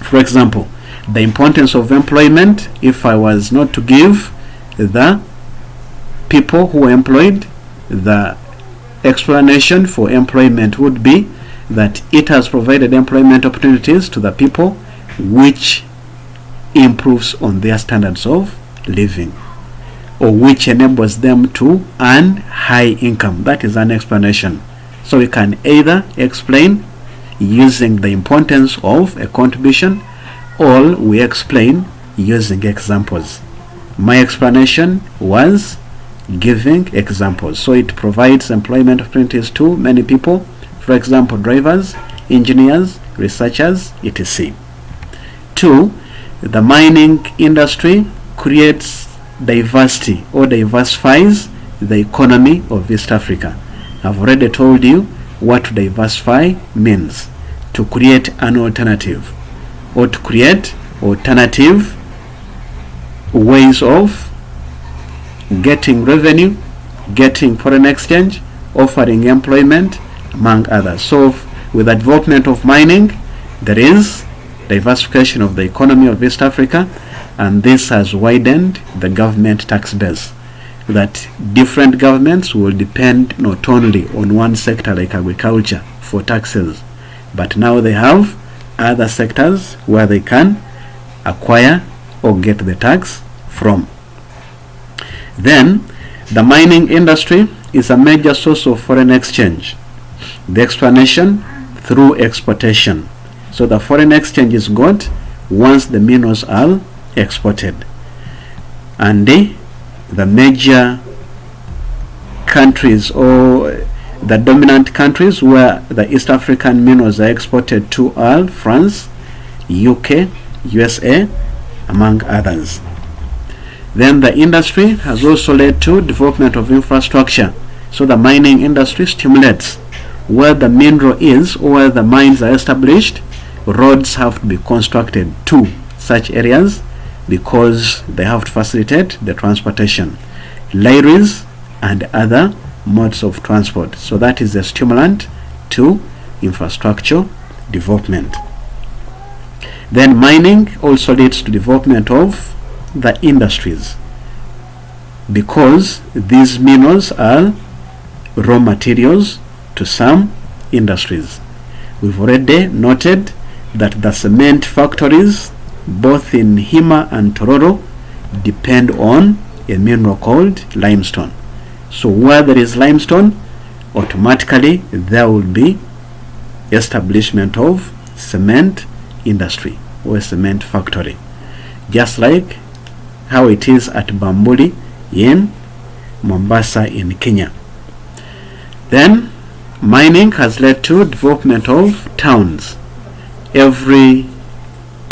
For example, the importance of employment, if I was not to give the people who are employed, the explanation for employment would be that it has provided employment opportunities to the people, which improves on their standards of living, or which enables them to earn high income. That is an explanation. So we can either explain using the importance of a contribution, or we explain using examples. My explanation was giving examples. So it provides employment opportunities to many people, for example, drivers, engineers, researchers, etc. 2. The mining industry creates diversity, or diversifies the economy of East Africa. I've already told you what to diversify means: to create an alternative, or to create alternative ways of getting revenue, getting foreign exchange, offering employment, among others. So with the development of mining, there is diversification of the economy of East Africa, and this has widened the government tax base, that different governments will depend not only on one sector like agriculture for taxes, but now they have other sectors where they can acquire or get the tax from. Then the mining industry is a major source of foreign exchange. The explanation, through exportation. So the foreign exchange is got once the minerals are exported. And the major countries, or the dominant countries where the East African minerals are exported to, are France, UK, USA, among others. Then the industry has also led to development of infrastructure. So the mining industry stimulates where the mineral is or where the mines are established. Roads have to be constructed to such areas because they have to facilitate the transportation, railways and other modes of transport. So that is a stimulant to infrastructure development. Then mining also leads to development of the industries, because these minerals are raw materials to some industries. We've already noted that the cement factories both in Hima and Tororo depend on a mineral called limestone. So where there is limestone, automatically there will be establishment of cement industry or a cement factory, just like how it is at Bamburi in Mombasa in Kenya. Then mining has led to development of towns. Every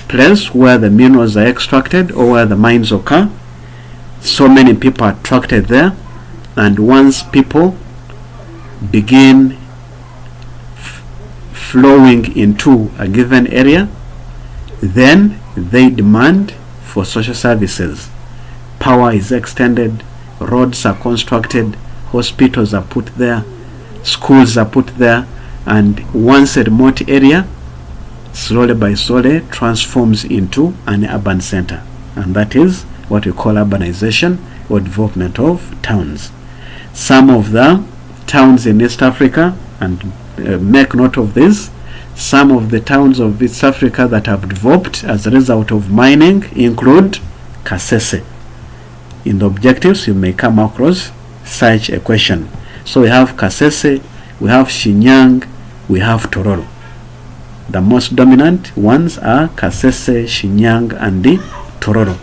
place where the minerals are extracted or where the mines occur, so many people are attracted there, and once people begin flowing into a given area, then they demand for social services. Power is extended, roads are constructed, hospitals are put there, schools are put there, and once a remote area slowly by slowly transforms into an urban center, and that is what we call urbanization or development of towns. Some of the towns in East Africa, and make note of this, some of the towns of East Africa that have developed as a result of mining include Kasese. In the objectives you may come across such a question. So we have Kasese, we have Shinyang, we have Tororo. The most dominant ones are Kasese, Shinyang, and the Tororo.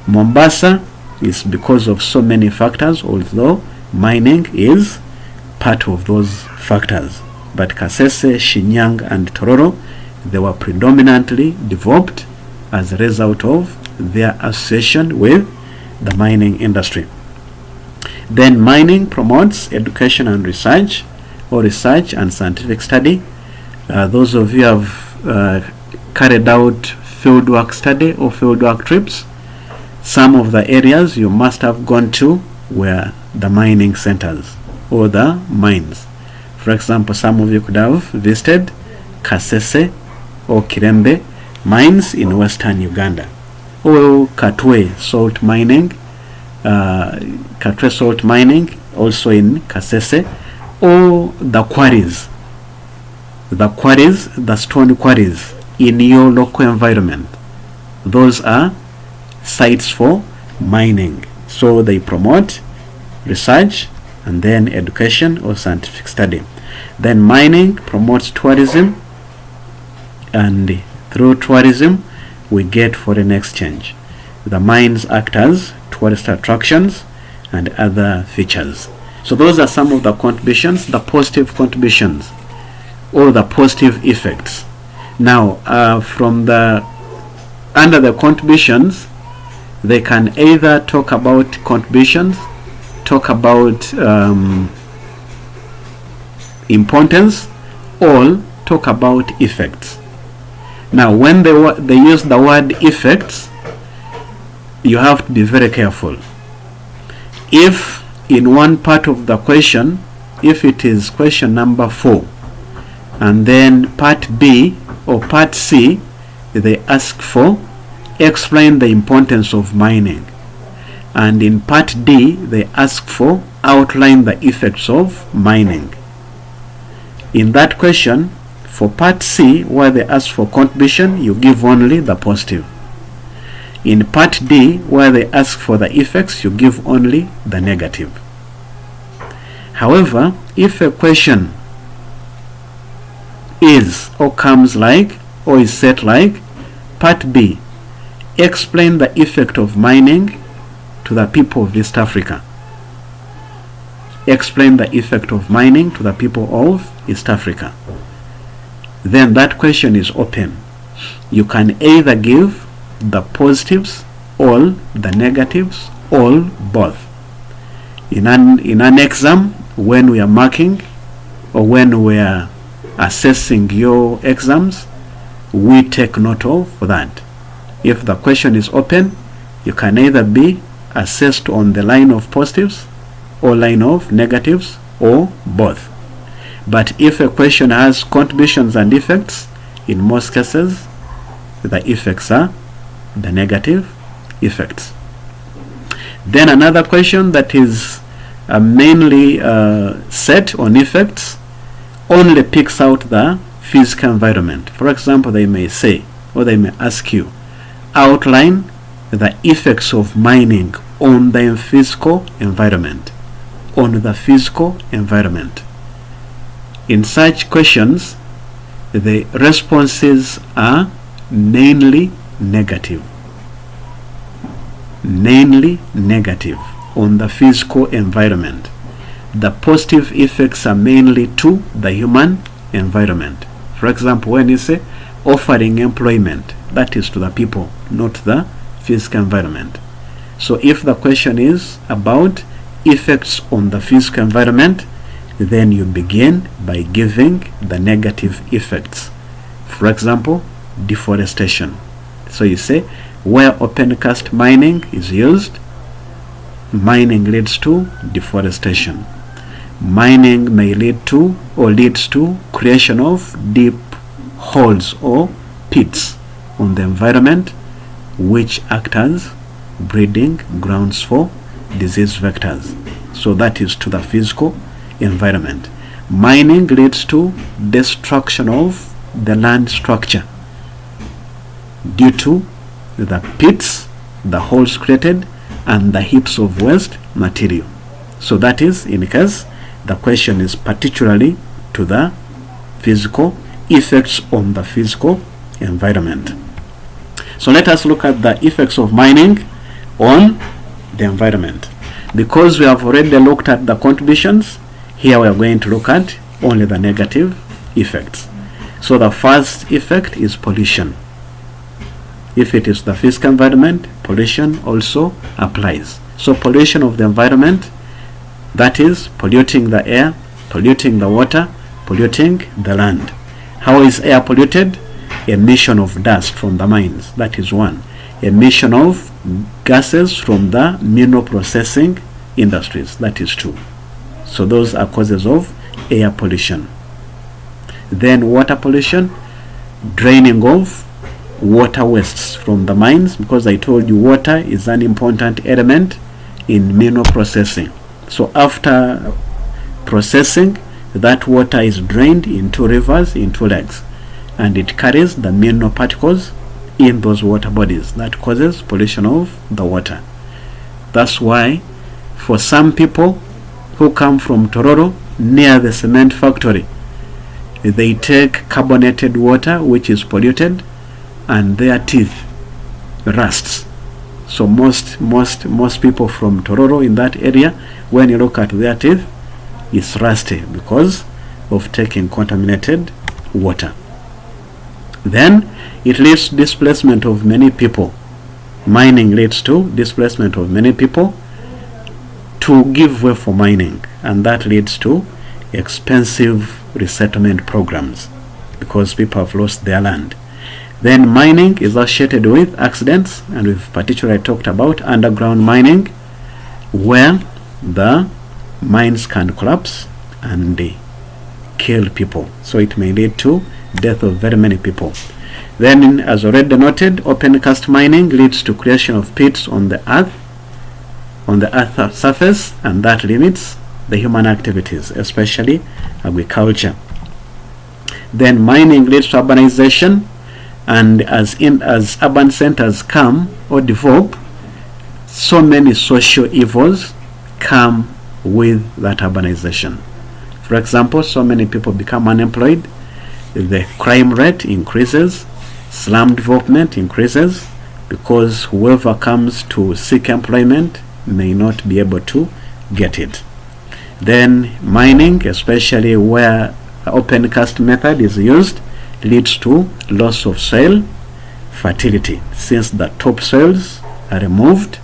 Mombasa is because of so many factors, although mining is part of those factors. But Kasese, Shinyang, and Tororo, they were predominantly developed as a result of their association with the mining industry. Then mining promotes education and research, or research and scientific study. Those of you who have carried out fieldwork study or fieldwork trips, some of the areas you must have gone to were the mining centers or the mines. For example, some of you could have visited Kasese or Kirembe mines in western Uganda, or Katwe salt mining, also in Kasese, or the quarries, the stone quarries in your local environment. Those are sites for mining. So they promote research and then education or scientific study. Then mining promotes tourism, and through tourism we get foreign exchange. The mines act as tourist attractions and other features. So those are some of the contributions, the positive contributions or the positive effects. Now under the contributions, they can either talk about contributions, talk about importance, or talk about effects. Now when they use the word effects, you have to be very careful. If in one part of the question, if it is question number 4, and then part B or part C, they ask for explain the importance of mining. And in part D, they ask for outline the effects of mining. In that question, for part C, where they ask for contribution, you give only the positive. In part D, where they ask for the effects, you give only the negative. However, if a question is or comes like or is set like part B, explain the effect of mining to the people of East Africa. Explain the effect of mining to the people of East Africa. Then that question is open. You can either give the positives, all the negatives, all both. In an exam, when we are marking or when we are assessing your exams, we take note of that. If the question is open, you can either be assessed on the line of positives or line of negatives or both. But if a question has contributions and effects, in most cases the effects are the negative effects. Then another question that is mainly set on effects only picks out the physical environment. For example, they may say, or they may ask you, outline the effects of mining on the physical environment. On the physical environment. In such questions, the responses are mainly negative. Mainly negative on the physical environment. The positive effects are mainly to the human environment. For example, when you say offering employment, that is to the people, not the physical environment. So if the question is about effects on the physical environment, then you begin by giving the negative effects. For example, deforestation. So you say where open cast mining is used, mining leads to deforestation. Mining may lead to or leads to creation of deep holes or pits on the environment, which act as breeding grounds for disease vectors. So that is to the physical environment. Mining leads to destruction of the land structure due to the pits, the holes created, and the heaps of waste material. So that is in case the question is particularly to the physical effects on the physical environment. So let us look at the effects of mining on the environment. Because we have already looked at the contributions, here we are going to look at only the negative effects. So the first effect is pollution. If it is the physical environment, pollution also applies. So pollution of the environment, that is polluting the air, polluting the water, polluting the land. How is air polluted? Emission of dust from the mines, that is one. Emission of gases from the mineral processing industries, that is two. So those are causes of air pollution. Then water pollution, draining of water wastes from the mines, because I told you water is an important element in mineral processing. So after processing, that water is drained into rivers, into lakes, and it carries the mineral particles in those water bodies. That causes pollution of the water. That's why for some people who come from Tororo near the cement factory, they take carbonated water which is polluted, and their teeth rusts. So most people from Tororo in that area, when you look at their teeth, it's rusty because of taking contaminated water. Then it leads to displacement of many people. Mining leads to displacement of many people to give way for mining, and that leads to expensive resettlement programs because people have lost their land. Then mining is associated with accidents, and we've particularly talked about underground mining, where the mines can collapse and kill people. So it may lead to death of very many people. Then, as already noted, open cast mining leads to creation of pits on the earth surface, and that limits the human activities, especially agriculture. Then mining leads to urbanization, and as urban centers come or develop, so many social evils come with that urbanization. For example, so many people become unemployed, the crime rate increases, slum development increases, because whoever comes to seek employment may not be able to get it. Then mining, especially where open cast method is used, leads to loss of soil fertility, since the topsoils are removed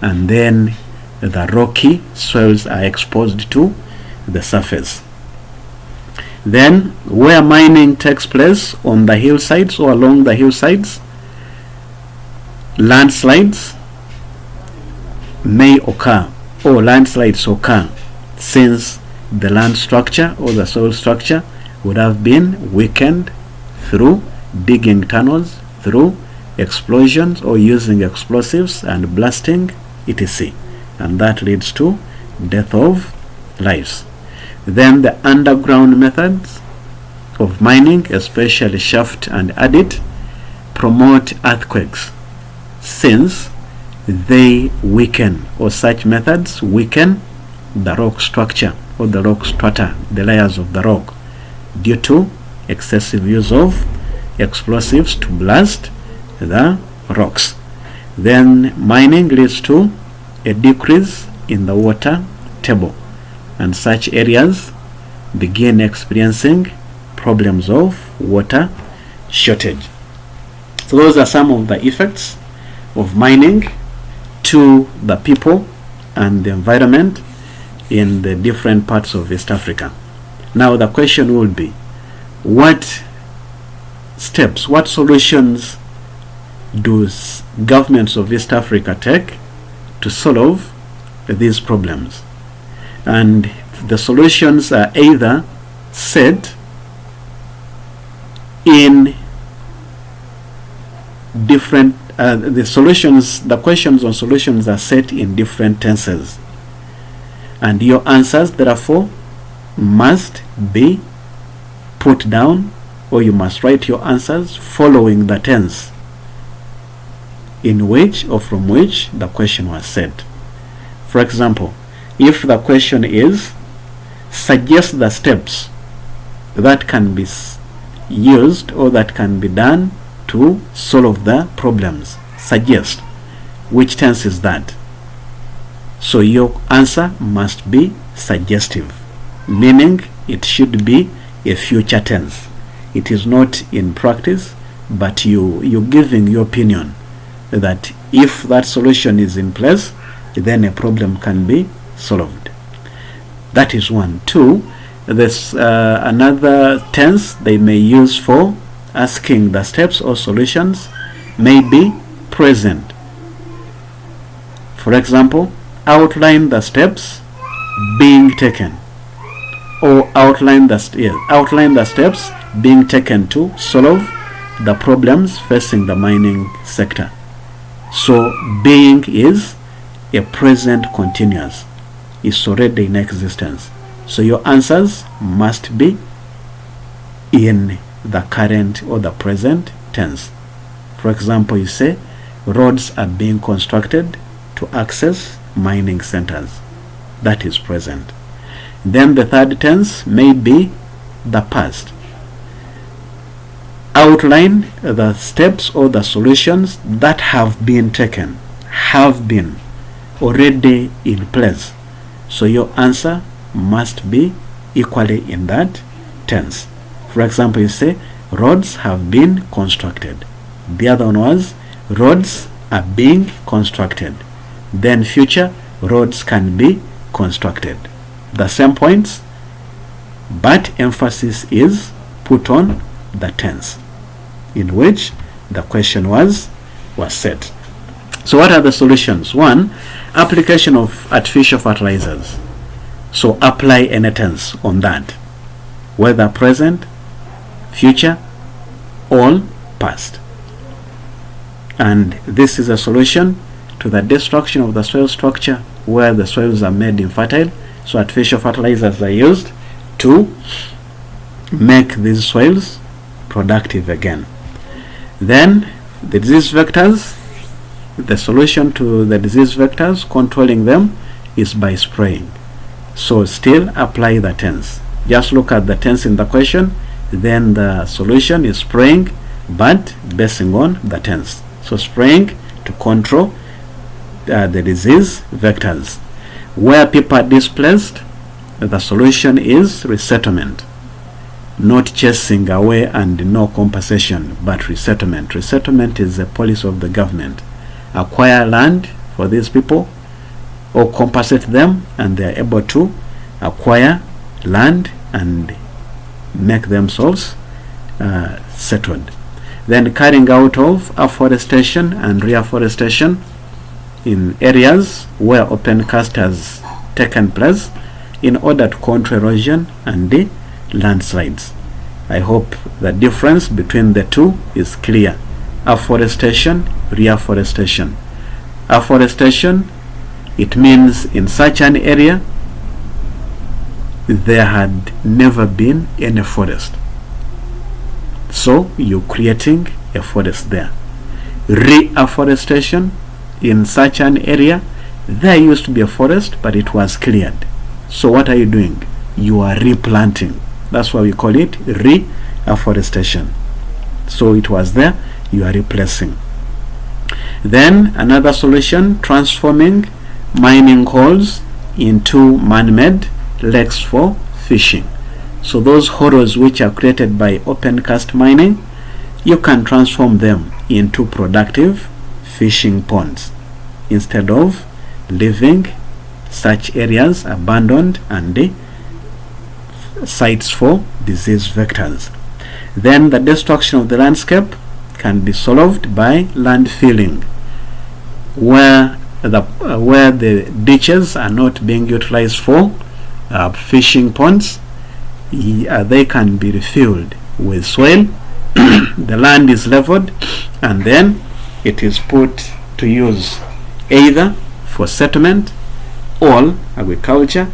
and then the rocky soils are exposed to the surface. Then where mining takes place on the hillsides or along the hillsides, landslides may occur, or landslides occur, since the land structure or the soil structure would have been weakened through digging tunnels, through explosions or using explosives and blasting, etc. And that leads to death of lives. Then the underground methods of mining, especially shaft and adit, promote earthquakes, since they weaken, or such methods weaken, the rock structure or the rock strata, the layers of the rock, due to excessive use of explosives to blast the rocks. Then mining leads to a decrease in the water table, and such areas begin experiencing problems of water shortage. So those are some of the effects of mining to the people and the environment in the different parts of East Africa. Now the question would be, what steps, what solutions do governments of East Africa take to solve these problems? And the solutions are either set in different the questions on solutions are set in different tenses, and your answers therefore must be put down, or you must write your answers following the tense in which or from which the question was set. For example, if the question is, suggest the steps that can be used or that can be done to solve the problems, suggest, which tense is that? So your answer must be suggestive, meaning it should be a future tense. It is not in practice, but you're giving your opinion that if that solution is in place, then a problem can be solved. That is one. Two, there's another tense they may use for asking the steps or solutions may be present. For example, outline the steps being taken, or outline the steps being taken to solve the problems facing the mining sector. So being is a present continuous, is already in existence. So your answers must be in the current or the present tense. For example, you say roads are being constructed to access mining centers. That is present. Then the third tense may be the past. Outline the steps or the solutions that have been taken, have been already in place. So your answer must be equally in that tense. For example, you say roads have been constructed. The other one was roads are being constructed. Then future, roads can be constructed. The same points, but emphasis is put on the tense in which the question was set. So what are the solutions? One, application of artificial fertilizers. So apply any tense on that, whether present, future, all, past. And this is a solution to the destruction of the soil structure where the soils are made infertile. So artificial fertilizers are used to make these soils productive again. Then the disease vectors, the solution to the disease vectors, controlling them, is by spraying. So still apply the tense. Just look at the tense in the question, then the solution is spraying, but basing on the tense. So spraying to control the disease vectors. Where people are displaced, the solution is resettlement. Not chasing away and no compensation, but resettlement. Resettlement is a policy of the government. Acquire land for these people or compensate them, and they are able to acquire land and make themselves settled. Then carrying out of afforestation and reforestation in areas where open cast has taken place in order to control erosion and the landslides. I hope the difference between the two is clear. Afforestation, reforestation. Afforestation, it means in such an area there had never been any forest, so you're creating a forest there. Reforestation, in such an area there used to be a forest but it was cleared, so what are you doing? You are replanting. That's why we call it reforestation. So it was there, you are replacing. Then another solution, transforming mining holes into man-made lakes for fishing. So those holes which are created by open cast mining, you can transform them into productive fishing ponds instead of leaving such areas abandoned and the sites for disease vectors. Then the destruction of the landscape can be solved by land filling, where the ditches are not being utilized for fishing ponds. They can be refilled with soil. The land is leveled and then it is put to use either for settlement or agriculture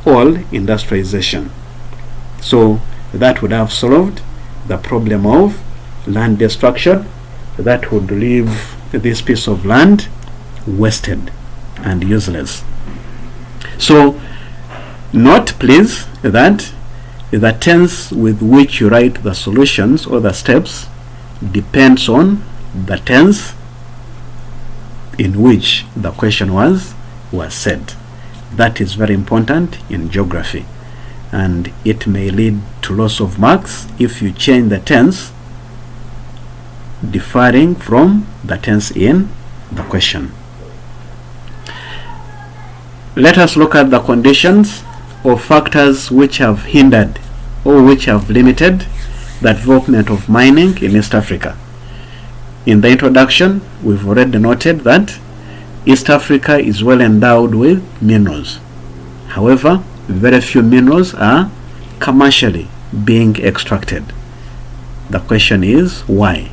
or industrialization. So that would have solved the problem of land destruction. That would leave this piece of land wasted and useless. So note please that the tense with which you write the solutions or the steps depends on the tense in which the question was said. That is very important in geography, and it may lead to loss of marks if you change the tense differing from the tense in the question. Let us look at the conditions or factors which have hindered or which have limited the development of mining in East Africa. In the introduction, we've already noted that East Africa is well endowed with minerals. However, very few minerals are commercially being extracted. The question is why?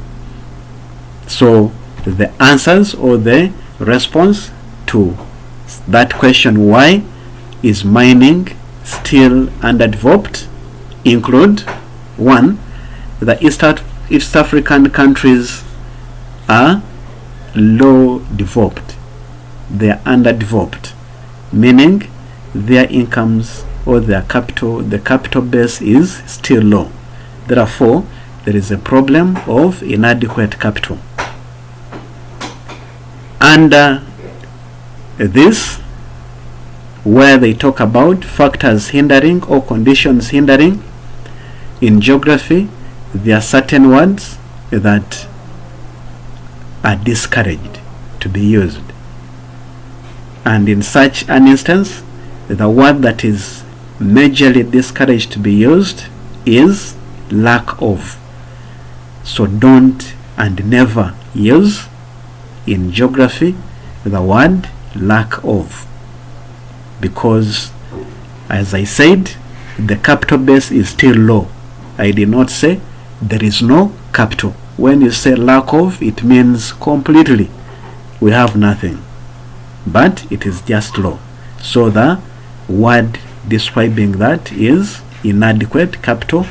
So the answers or the response to that question, why is mining still underdeveloped, include: 1. The East African countries are low developed. They are underdeveloped, meaning their incomes or their capital, the capital base is still low. Therefore, there is a problem of inadequate capital. Under this, where they talk about factors hindering or conditions hindering, in geography there are certain words that are discouraged to be used, and in such an instance the word that is majorly discouraged to be used is lack of. So don't and never use in geography the word lack of, because as I said, the capital base is still low. I did not say there is no capital. when you say lack of, it means completely we have nothing, but it is just low. So the word describing that is inadequate capital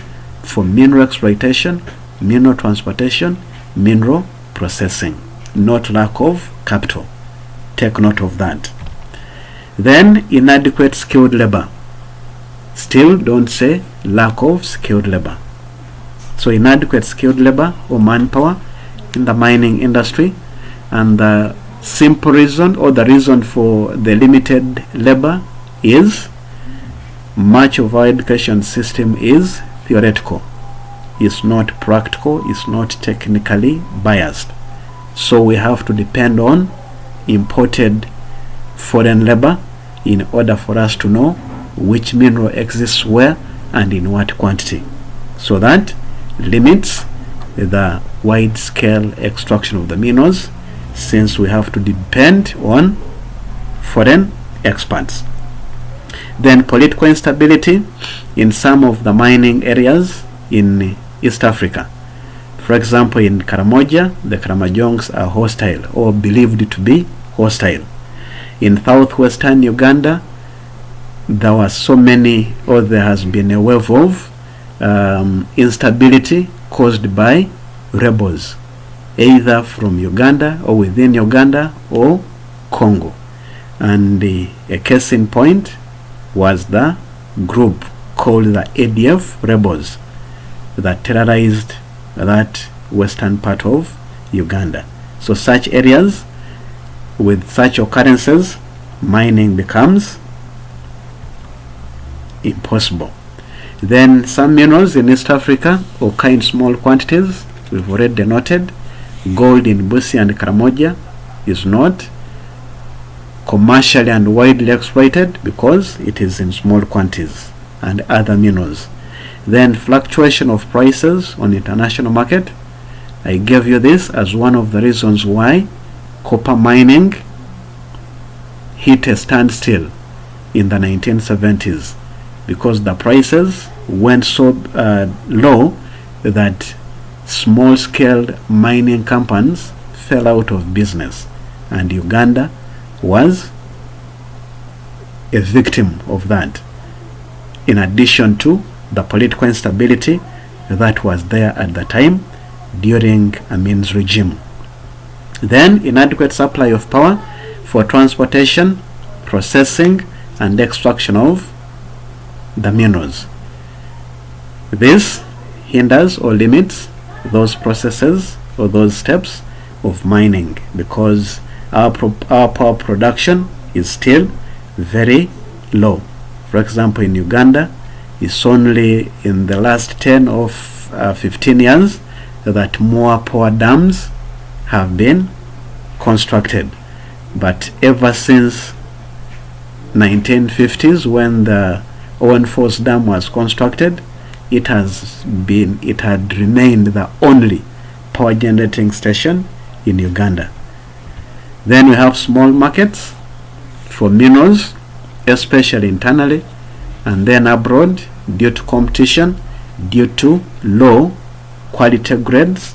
for mineral exploitation, mineral transportation, mineral processing, not lack of capital. Take note of that. Then inadequate skilled labor. Still don't say lack of skilled labor. So inadequate skilled labor or manpower in the mining industry, and the simple reason or the reason for the limited labor is much of our education system is theoretical. It's not practical, it's not technically biased. So we have to depend on imported foreign labor in order for us to know which mineral exists where and in what quantity. So that limits the wide scale extraction of the minerals, since we have to depend on foreign experts. Then political instability in some of the mining areas in East Africa. For example, in Karamoja, the Karamojongs are hostile or believed to be hostile. In southwestern Uganda, there were so many, or there has been a wave of instability caused by rebels, either from Uganda or within Uganda or Congo. And a case in point was the group called the ADF rebels that terrorized that western part of Uganda. So such areas with such occurrences, mining becomes impossible. Then some minerals in East Africa occur in small quantities. We've already denoted gold in Busia and Karamoja is not commercially and widely exploited because it is in small quantities, and other minerals. Then fluctuation of prices on international market. I gave you this as one of the reasons why copper mining hit a standstill in the 1970s, because the prices went so low that small-scale mining companies fell out of business, and Uganda was a victim of that, in addition to the political instability that was there at the time during Amin's regime. Then inadequate supply of power for transportation, processing, and extraction of the minerals. This hinders or limits those processes or those steps of mining, because our power production is still very low. For example, in Uganda, it's only in the last 10 or 15 years that more power dams have been constructed. But ever since 1950s, when the Owen Falls Dam was constructed, it had remained the only power generating station in Uganda. Then we have small markets for minerals, especially internally and then abroad, due to competition, due to low quality grades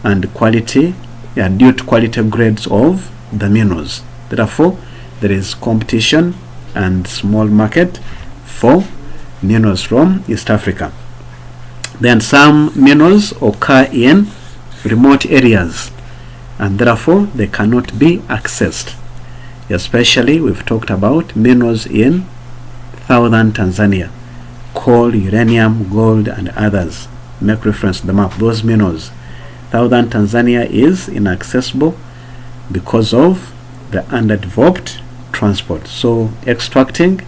and due to quality grades of the minerals. Therefore, there is competition and small market for minerals from East Africa. Then some minerals occur in remote areas, and therefore they cannot be accessed. Especially we've talked about minerals in southern Tanzania, coal, uranium, gold, and others. Make reference to the map. Those minerals, southern Tanzania is inaccessible because of the underdeveloped transport, so extracting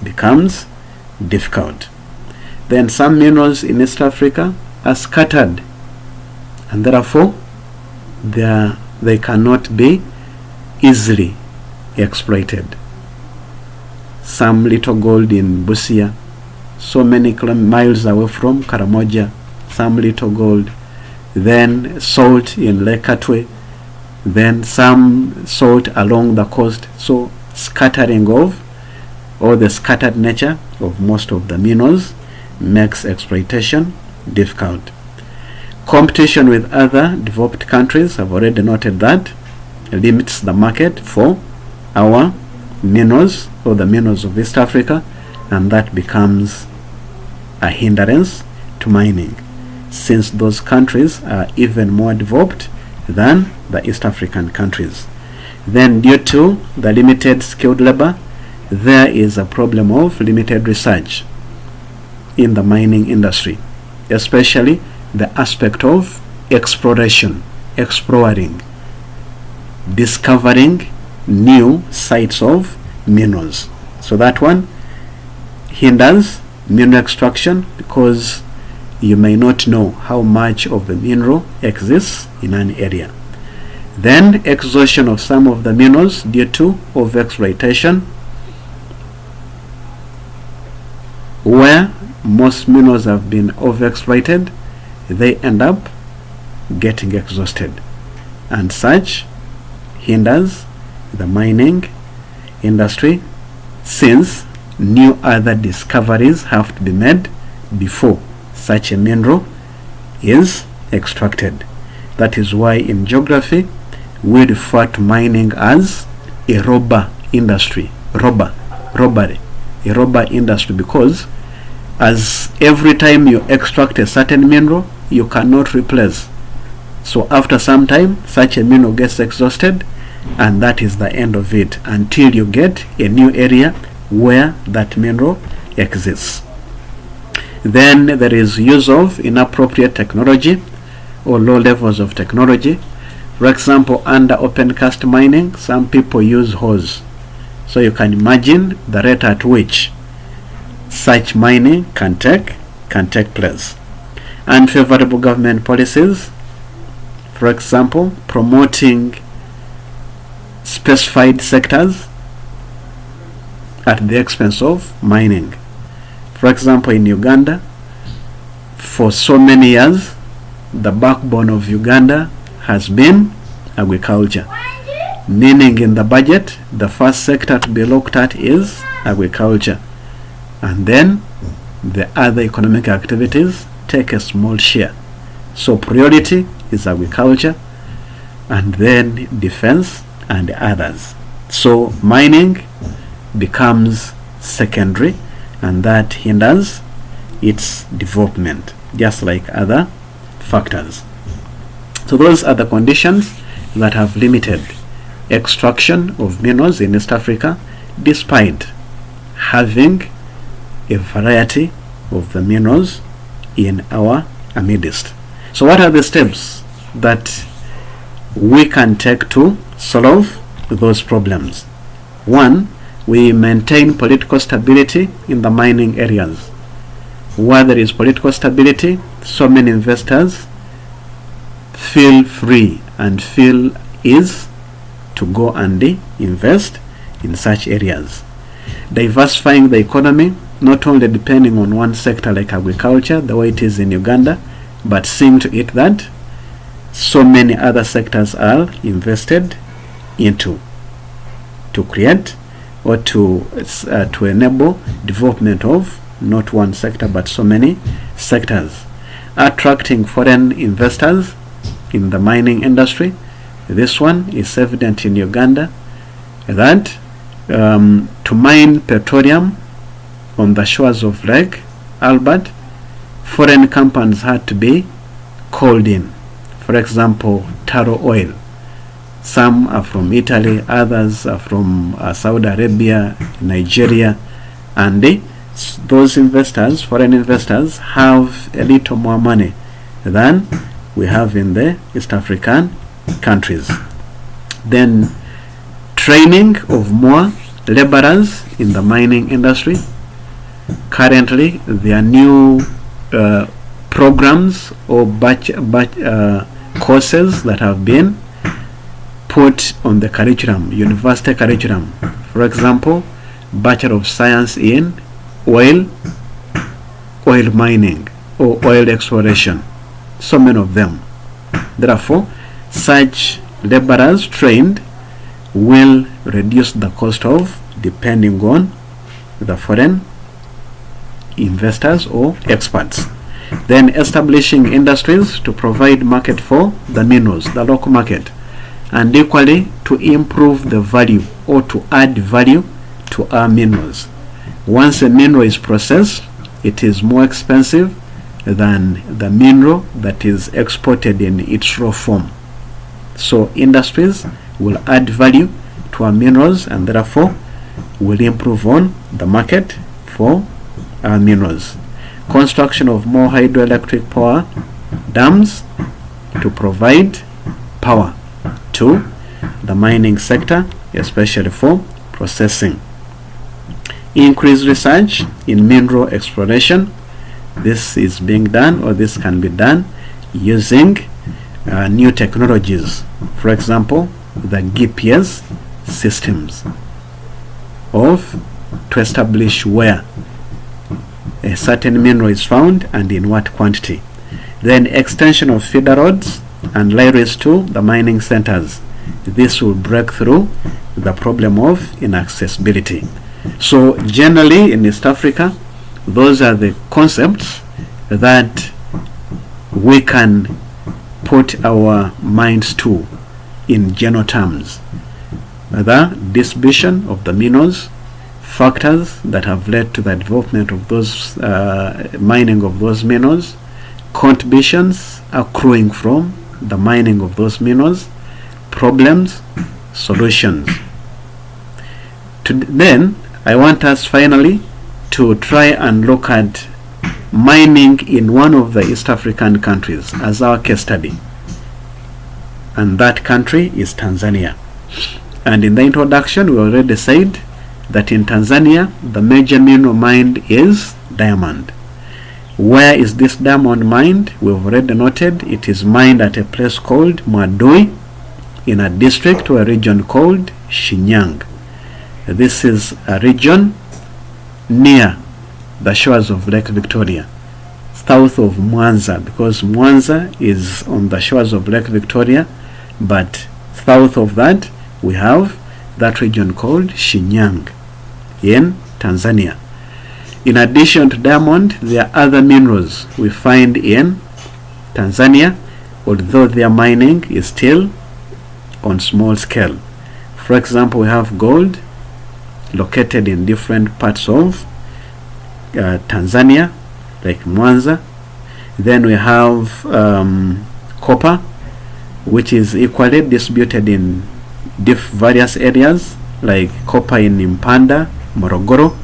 becomes difficult. Then some minerals in East Africa are scattered, and therefore they cannot be easily exploited. Some little gold in Busia, so many miles away from Karamoja, some little gold. Then salt in Lake Katwe, then some salt along the coast. So scattering of, or the scattered nature of most of the minerals makes exploitation difficult. Competition with other developed countries, I've already noted that, limits the market for our minerals or the minerals of East Africa, and that becomes a hindrance to mining, since those countries are even more developed than the East African countries. Then, due to the limited skilled labor, there is a problem of limited research in the mining industry, especially the aspect of exploration, exploring, discovering new sites of minerals. So that one hinders mineral extraction, because you may not know how much of the mineral exists in an area. Then exhaustion of some of the minerals due to overexploitation, where most minerals have been overexploited, they end up getting exhausted, and such hinders the mining industry, since new other discoveries have to be made before such a mineral is extracted. That is why in geography we refer to mining as a robber industry, robbery, a robber industry, because as every time you extract a certain mineral, you cannot replace. So after some time, such a mineral gets exhausted, and that is the end of it, until you get a new area where that mineral exists. Then there is use of inappropriate technology or low levels of technology. For example, under open cast mining, some people use hose. So you can imagine the rate at which such mining can take place. Unfavorable government policies, for example, promoting specified sectors at the expense of mining. For example, in Uganda, for so many years, the backbone of Uganda has been agriculture, meaning in the budget, the first sector to be looked at is agriculture, and then the other economic activities take a small share. So priority is agriculture, and then defense and others. So mining becomes secondary, and that hinders its development, just like other factors. So those are the conditions that have limited extraction of minerals in East Africa, despite having a variety of the minerals in our midst. So what are the steps that we can take to solve those problems? One, we maintain political stability in the mining areas. Where there is political stability, so many investors feel free and feel ease to go and invest in such areas. Diversifying the economy, not only depending on one sector like agriculture, the way it is in Uganda, but seeing to it that so many other sectors are invested into, to create or to enable development of not one sector but so many sectors. Attracting foreign investors in the mining industry. This one is evident in Uganda, that to mine petroleum on the shores of Lake Albert, foreign companies had to be called in. For example, Taro Oil. Some are from Italy, others are from Saudi Arabia, Nigeria, and those investors, foreign investors, have a little more money than we have in the East African countries. Then training of more laborers in the mining industry. Currently, there are new programs or courses that have been put on the curriculum, university curriculum. For example, Bachelor of Science in oil mining or oil exploration. So many of them. Therefore, such laborers trained will reduce the cost of depending on the foreign investors or experts. Then establishing industries to provide market for the minerals, the local market, and equally to improve the value or to add value to our minerals. Once a mineral is processed, it is more expensive than the mineral that is exported in its raw form. So industries will add value to our minerals and therefore will improve on the market for our minerals. Construction of more hydroelectric power dams to provide power to the mining sector, especially for processing. Increased research in mineral exploration. This is being done, or this can be done using new technologies. For example, the GPS systems to establish where a certain mineral is found and in what quantity. Then extension of feeder roads and railways to the mining centers. This will break through the problem of inaccessibility. So generally in East Africa, those are the concepts that we can put our minds to in general terms. The distribution of the minerals, factors that have led to the development of those mining of those minerals, contributions accruing from the mining of those minerals, problems, solutions. Then I want us finally to try and look at mining in one of the East African countries as our case study, and that country is Tanzania. And in the introduction we already said that in Tanzania the major mineral mined is diamond. Where is this diamond mined? We've already noted it is mined at a place called Mwadui in a district or a region called Shinyanga. This is a region near the shores of Lake Victoria, south of Mwanza, because Mwanza is on the shores of Lake Victoria, but south of that we have that region called Shinyanga in Tanzania. In addition to diamond, there are other minerals we find in Tanzania, although their mining is still on small scale. For example, we have gold located in different parts of Tanzania, like Mwanza. Then we have copper, which is equally distributed in various areas, like copper in Mpanda, Morogoro.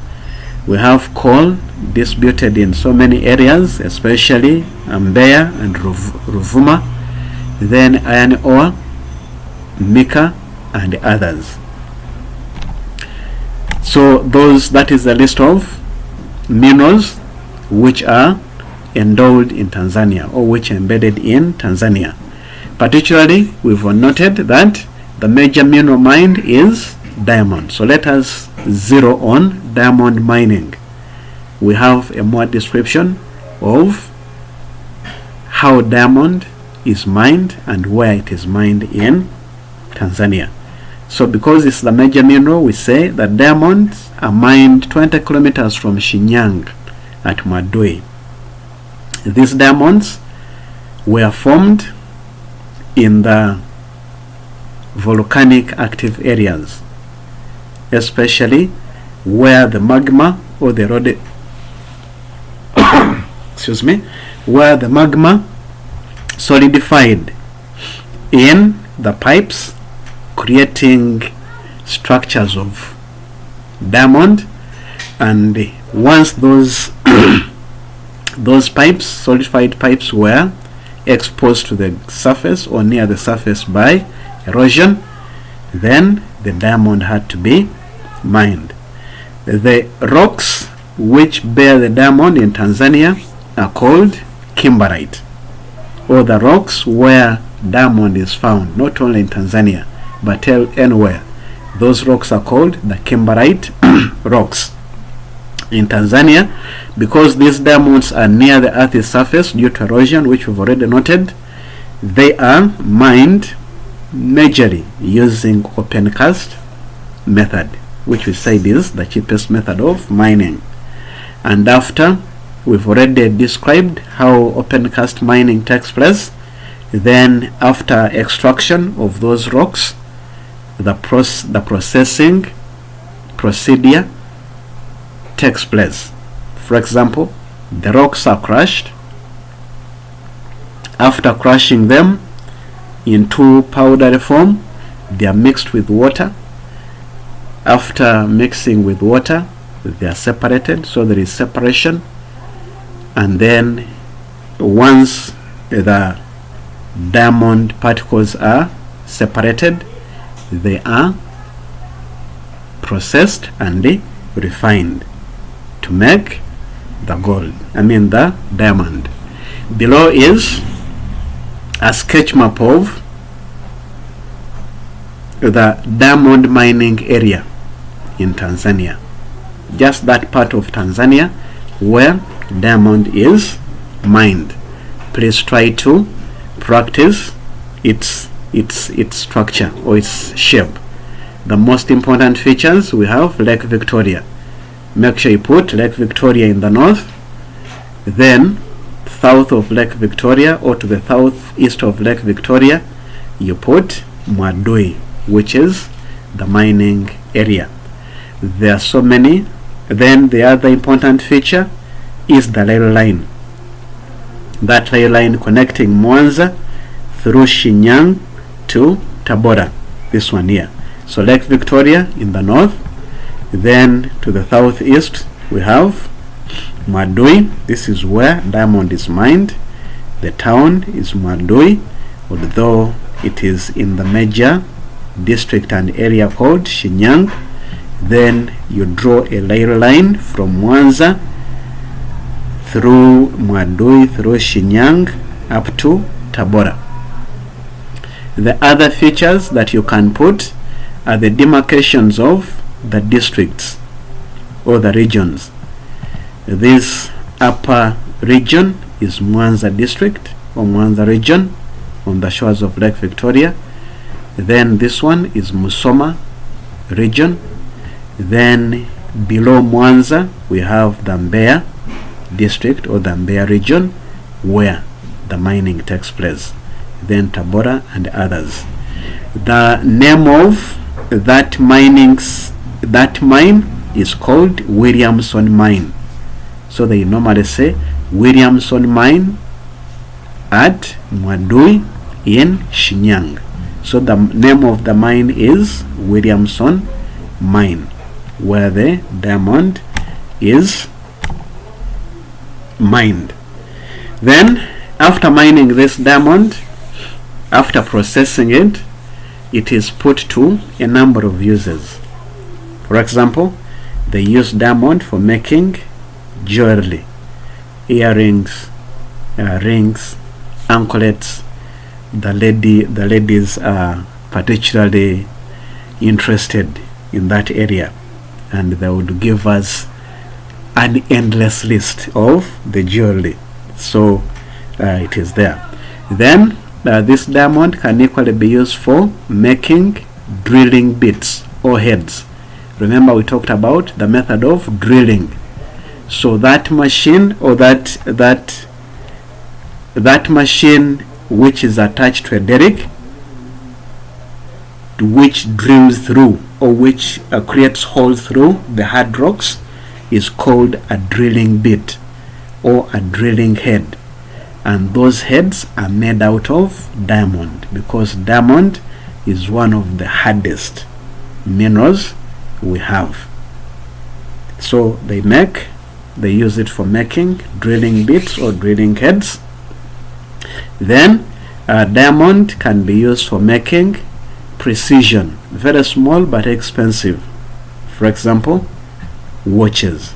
We have coal distributed in so many areas, especially Mbeya and Ruvuma. Then iron ore, mica, and others. So that is the list of minerals which are endowed in Tanzania, or which are embedded in Tanzania. Particularly, we've noted that the major mineral mined is diamond. So let us zero on diamond mining. We have a more description of how diamond is mined and where it is mined in Tanzania. So because it's the major mineral, we say that diamonds are mined 20 kilometers from Shinyanga at Mwadui. These diamonds were formed in the volcanic active areas, especially where the magma or the where the magma solidified in the pipes, creating structures of diamond. And once those those pipes, solidified pipes, were exposed to the surface or near the surface by erosion, then the diamond had to be mined. The rocks which bear the diamond in Tanzania are called kimberlite, or the rocks where diamond is found, not only in Tanzania but anywhere. Those rocks are called the kimberlite rocks. In Tanzania, because these diamonds are near the earth's surface due to erosion, which we've already noted, they are mined majorly using open cast method, which we said is the cheapest method of mining. And after we've already described how open cast mining takes place. Then after extraction of those rocks, the processing procedure takes place. For example, the rocks are crushed. After crushing them into powdery form, they are mixed with water. After mixing with water, they are separated, so there is separation. And then once the diamond particles are separated, they are processed and refined to make the the diamond. Below is a sketch map of the diamond mining area in Tanzania. Just that part of Tanzania where diamond is mined. Please try to practice its structure or its shape. The most important features, we have Lake Victoria. Make sure you put Lake Victoria in the north. Then south of Lake Victoria, or to the southeast of Lake Victoria, you put Mwadui, which is the mining area. There are so many. Then the other important feature is the rail line. That rail line connecting Mwanza through Shinyang to Tabora. This one here. So Lake Victoria in the north. Then to the southeast we have Mwadui. This is where diamond is mined. The town is Mwadui, although it is in the major district and area called Shinyang. Then you draw a rail line from Mwanza through Mwadui, through Shinyang up to Tabora. The other features that you can put are the demarcations of the districts or the regions. This upper region is Mwanza district or Mwanza region on the shores of Lake Victoria. Then this one is Musoma region. Then below Mwanza we have the Mbeya district or the Mbeya region where the mining takes place. Then Tabora and others. The name of that mine is called Williamson Mine. So they normally say Williamson Mine at Mwadui in Shinyang. So the name of the mine is Williamson Mine, where the diamond is mined. Then after mining this diamond, after processing it, it is put to a number of uses. For example, they use diamond for making jewelry, earrings, rings, anklets. The ladies are particularly interested in that area, and they would give us an endless list of the jewelry. So it is there. Then this diamond can equally be used for making drilling bits or heads. Remember we talked about the method of drilling. So that machine or that machine which is attached to a derrick, which drills through or which creates holes through the hard rocks, is called a drilling bit or a drilling head. And those heads are made out of diamond, because diamond is one of the hardest minerals we have. So they use it for making drilling bits or drilling heads. Then diamond can be used for making precision, very small but expensive. For example, watches,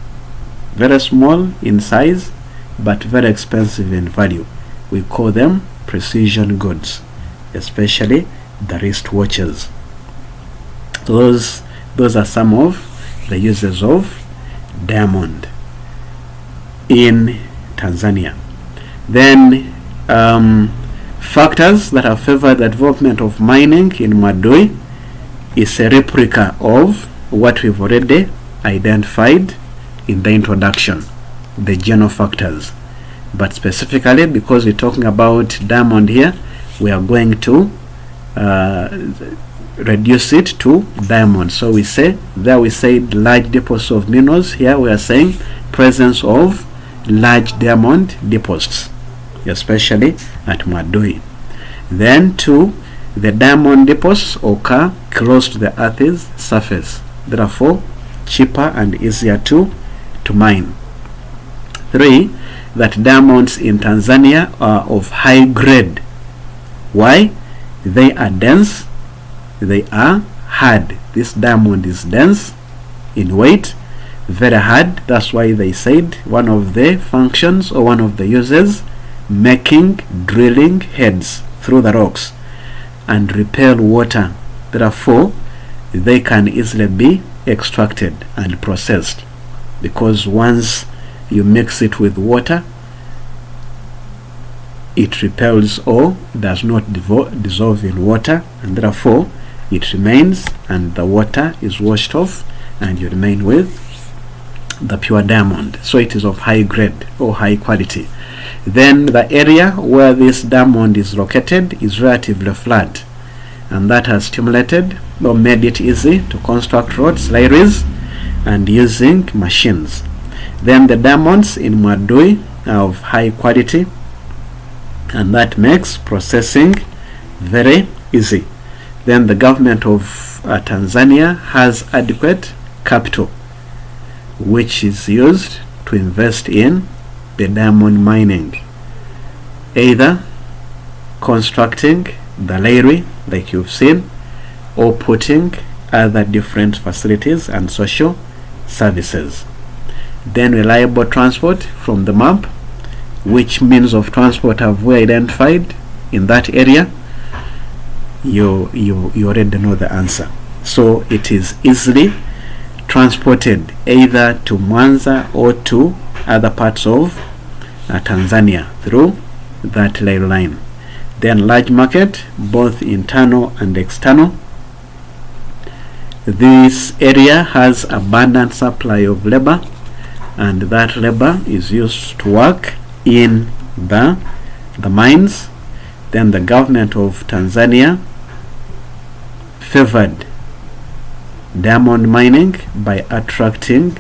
very small in size but very expensive in value. We call them precision goods, especially the wrist watches. Those are some of the uses of diamond in Tanzania. Then factors that have favored the development of mining in Mwadui is a replica of what we've already identified in the introduction. the general factors. But specifically, because we're talking about diamond here, we are going to reduce it to diamond. So we say, there we said large deposits of minerals. Here we are saying presence of large diamond deposits, especially at Mwadui. Then 2, the diamond deposits occur close to the Earth's surface, therefore cheaper and easier to mine. 3, that diamonds in Tanzania are of high grade. Why? They are dense, they are hard. This diamond is dense in weight, very hard. That's why they said one of the functions or one of the uses, making drilling heads through the rocks and repel water. Therefore they can easily be extracted and processed, because once you mix it with water, it repels or does not dissolve in water, and therefore it remains, and the water is washed off, and you remain with the pure diamond. So it is of high grade or high quality. Then the area where this diamond is located is relatively flat, and that has stimulated or made it easy to construct roads, railways, and using machines. Then the diamonds in Mwadui are of high quality, and that makes processing very easy. Then the government of Tanzania has adequate capital, which is used to invest in the diamond mining, either constructing the railway like you've seen, or putting other different facilities and social services. Then reliable transport from the map. Which means of transport have we identified in that area? You already know the answer. So it is easily transported either to Mwanza or to other parts of Tanzania through that rail line. Then large market, both internal and external. This area has abundant supply of labor, and that labor is used to work in the mines. Then the government of Tanzania favored diamond mining by attracting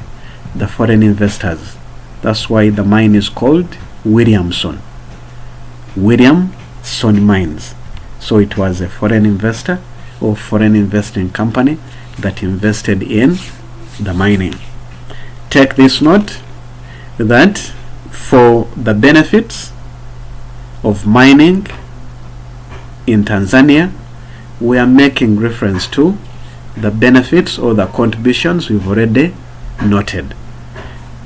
the foreign investors. That's why the mine is called Williamson Mines. So it was a foreign investor or foreign investing company that invested in the mining. Take this note that for the benefits of mining in Tanzania, we are making reference to the benefits or the contributions we've already noted.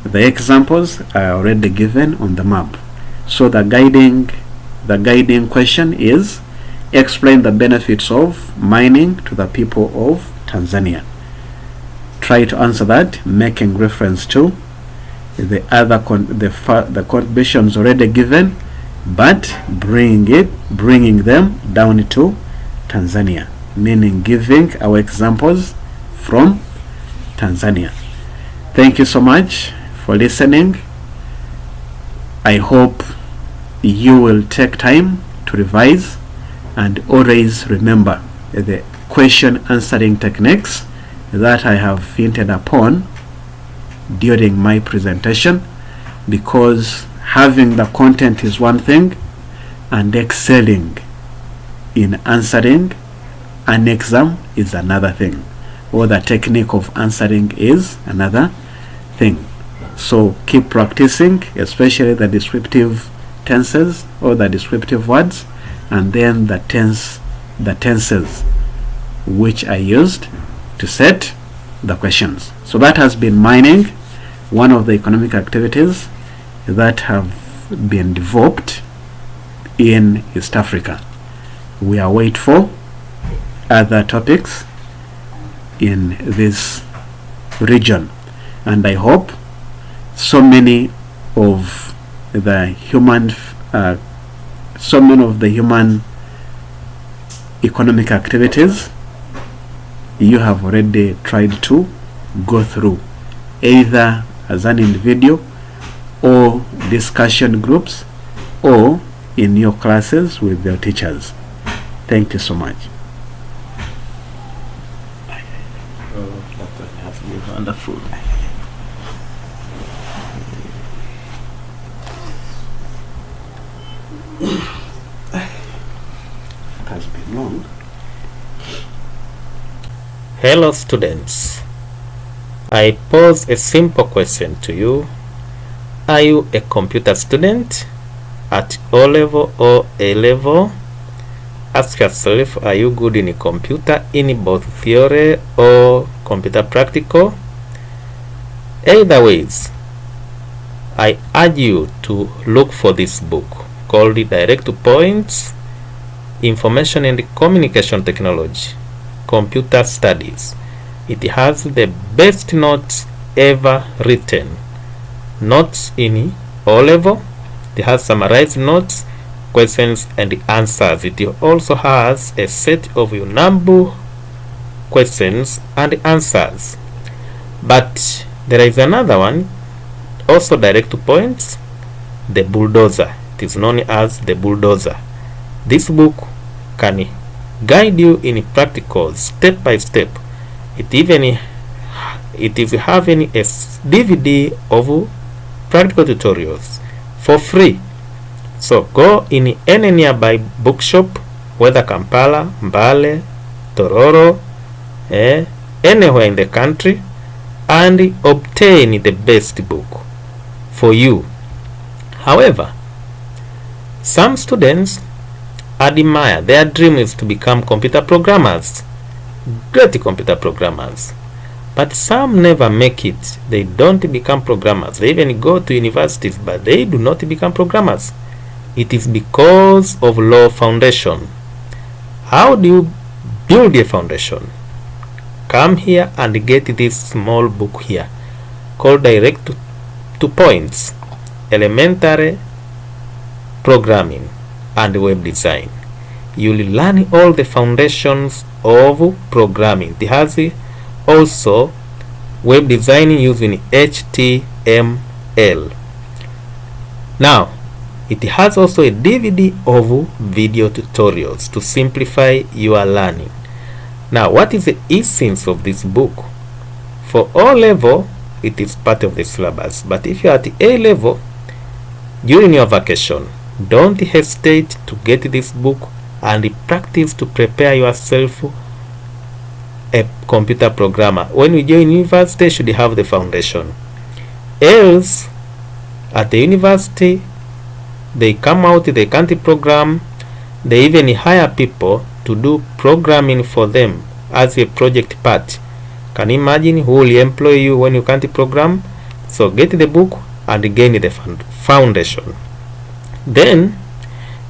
The examples are already given on the map. So the guiding question is, explain the benefits of mining to the people of Tanzania. Try to answer that, making reference to the other the contributions already given, but bringing them down to Tanzania, meaning giving our examples from Tanzania. Thank you so much for listening. I hope you will take time to revise, and always remember the question answering techniques that I have hinted upon during my presentation, because having the content is one thing and excelling in answering an exam is another thing, or the technique of answering is another thing. So keep practicing, especially the descriptive tenses or the descriptive words, and then the tenses which are used to set the questions. So that has been mining, one of the economic activities that have been developed in East Africa. We await for other topics in this region, and I hope so many of the human economic activities you have already tried to go through, either as an individual or discussion groups, or in your classes with your teachers. Thank you so much. Wonderful. It has been long. Hello students, I pose a simple question to you. Are you a computer student at O level or A level? Ask yourself, are you good in computer in both theory or computer practical? Either ways, I urge you to look for this book called Direct to Points, Information and Communication Technology, Computer Studies. It has the best notes ever written. Notes in O level. It has summarized notes, questions and answers. It also has a set of UNAMBU questions and answers. But there is another one, also direct to points, the bulldozer. It is known as the bulldozer. This book can guide you in practicals step by step. It is having a DVD of practical tutorials for free. So go in any nearby bookshop, whether Kampala, Mbale, Tororo, anywhere in the country, and obtain the best book for you. However, some students admire, their dream is to become computer programmers, great computer programmers. But some never make it. They don't become programmers. They even go to universities, but they do not become programmers. It is because of low foundation. How do you build a foundation? Come here and get this small book here called Direct to Points, Elementary Programming and Web Design. You will learn all the foundations of programming. It has also web design using HTML. Now, it has also a DVD of video tutorials to simplify your learning. Now, what is the essence of this book? For O level, it is part of the syllabus. But if you are at A level, during your vacation, don't hesitate to get this book and practice to prepare yourself a computer programmer. When you join university, you should have the foundation. Else, at the university, they come out, they can't program, they even hire people to do programming for them as a project part. Can you imagine who will employ you when you can't program? So get the book and gain the foundation. Then,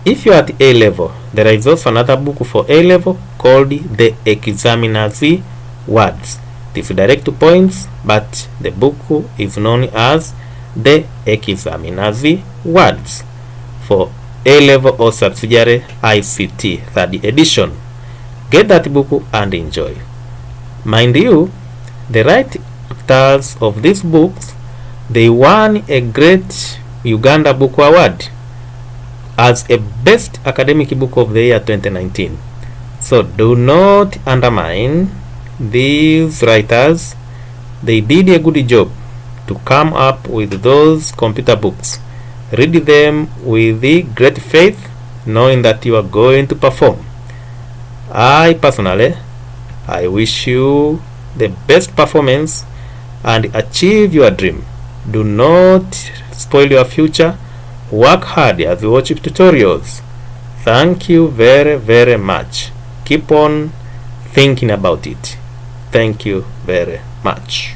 if you are at A level, there is also another book for A level called The Examiner's Words. It is direct to points, but the book is known as The Examiner's Words for A level or subsidiary ICT 3rd edition. Get that book and enjoy. Mind you, the writers of these books, they won a great Uganda Book Award as a best academic book of the year 2019. So do not undermine these writers. They did a good job to come up with those computer books. Read them with the great faith, knowing that you are going to perform. I personally, I wish you the best performance and achieve your dream. Do not spoil your future. Work hard as you watch tutorials. Thank you very, very much. Keep on thinking about it. Thank you very much.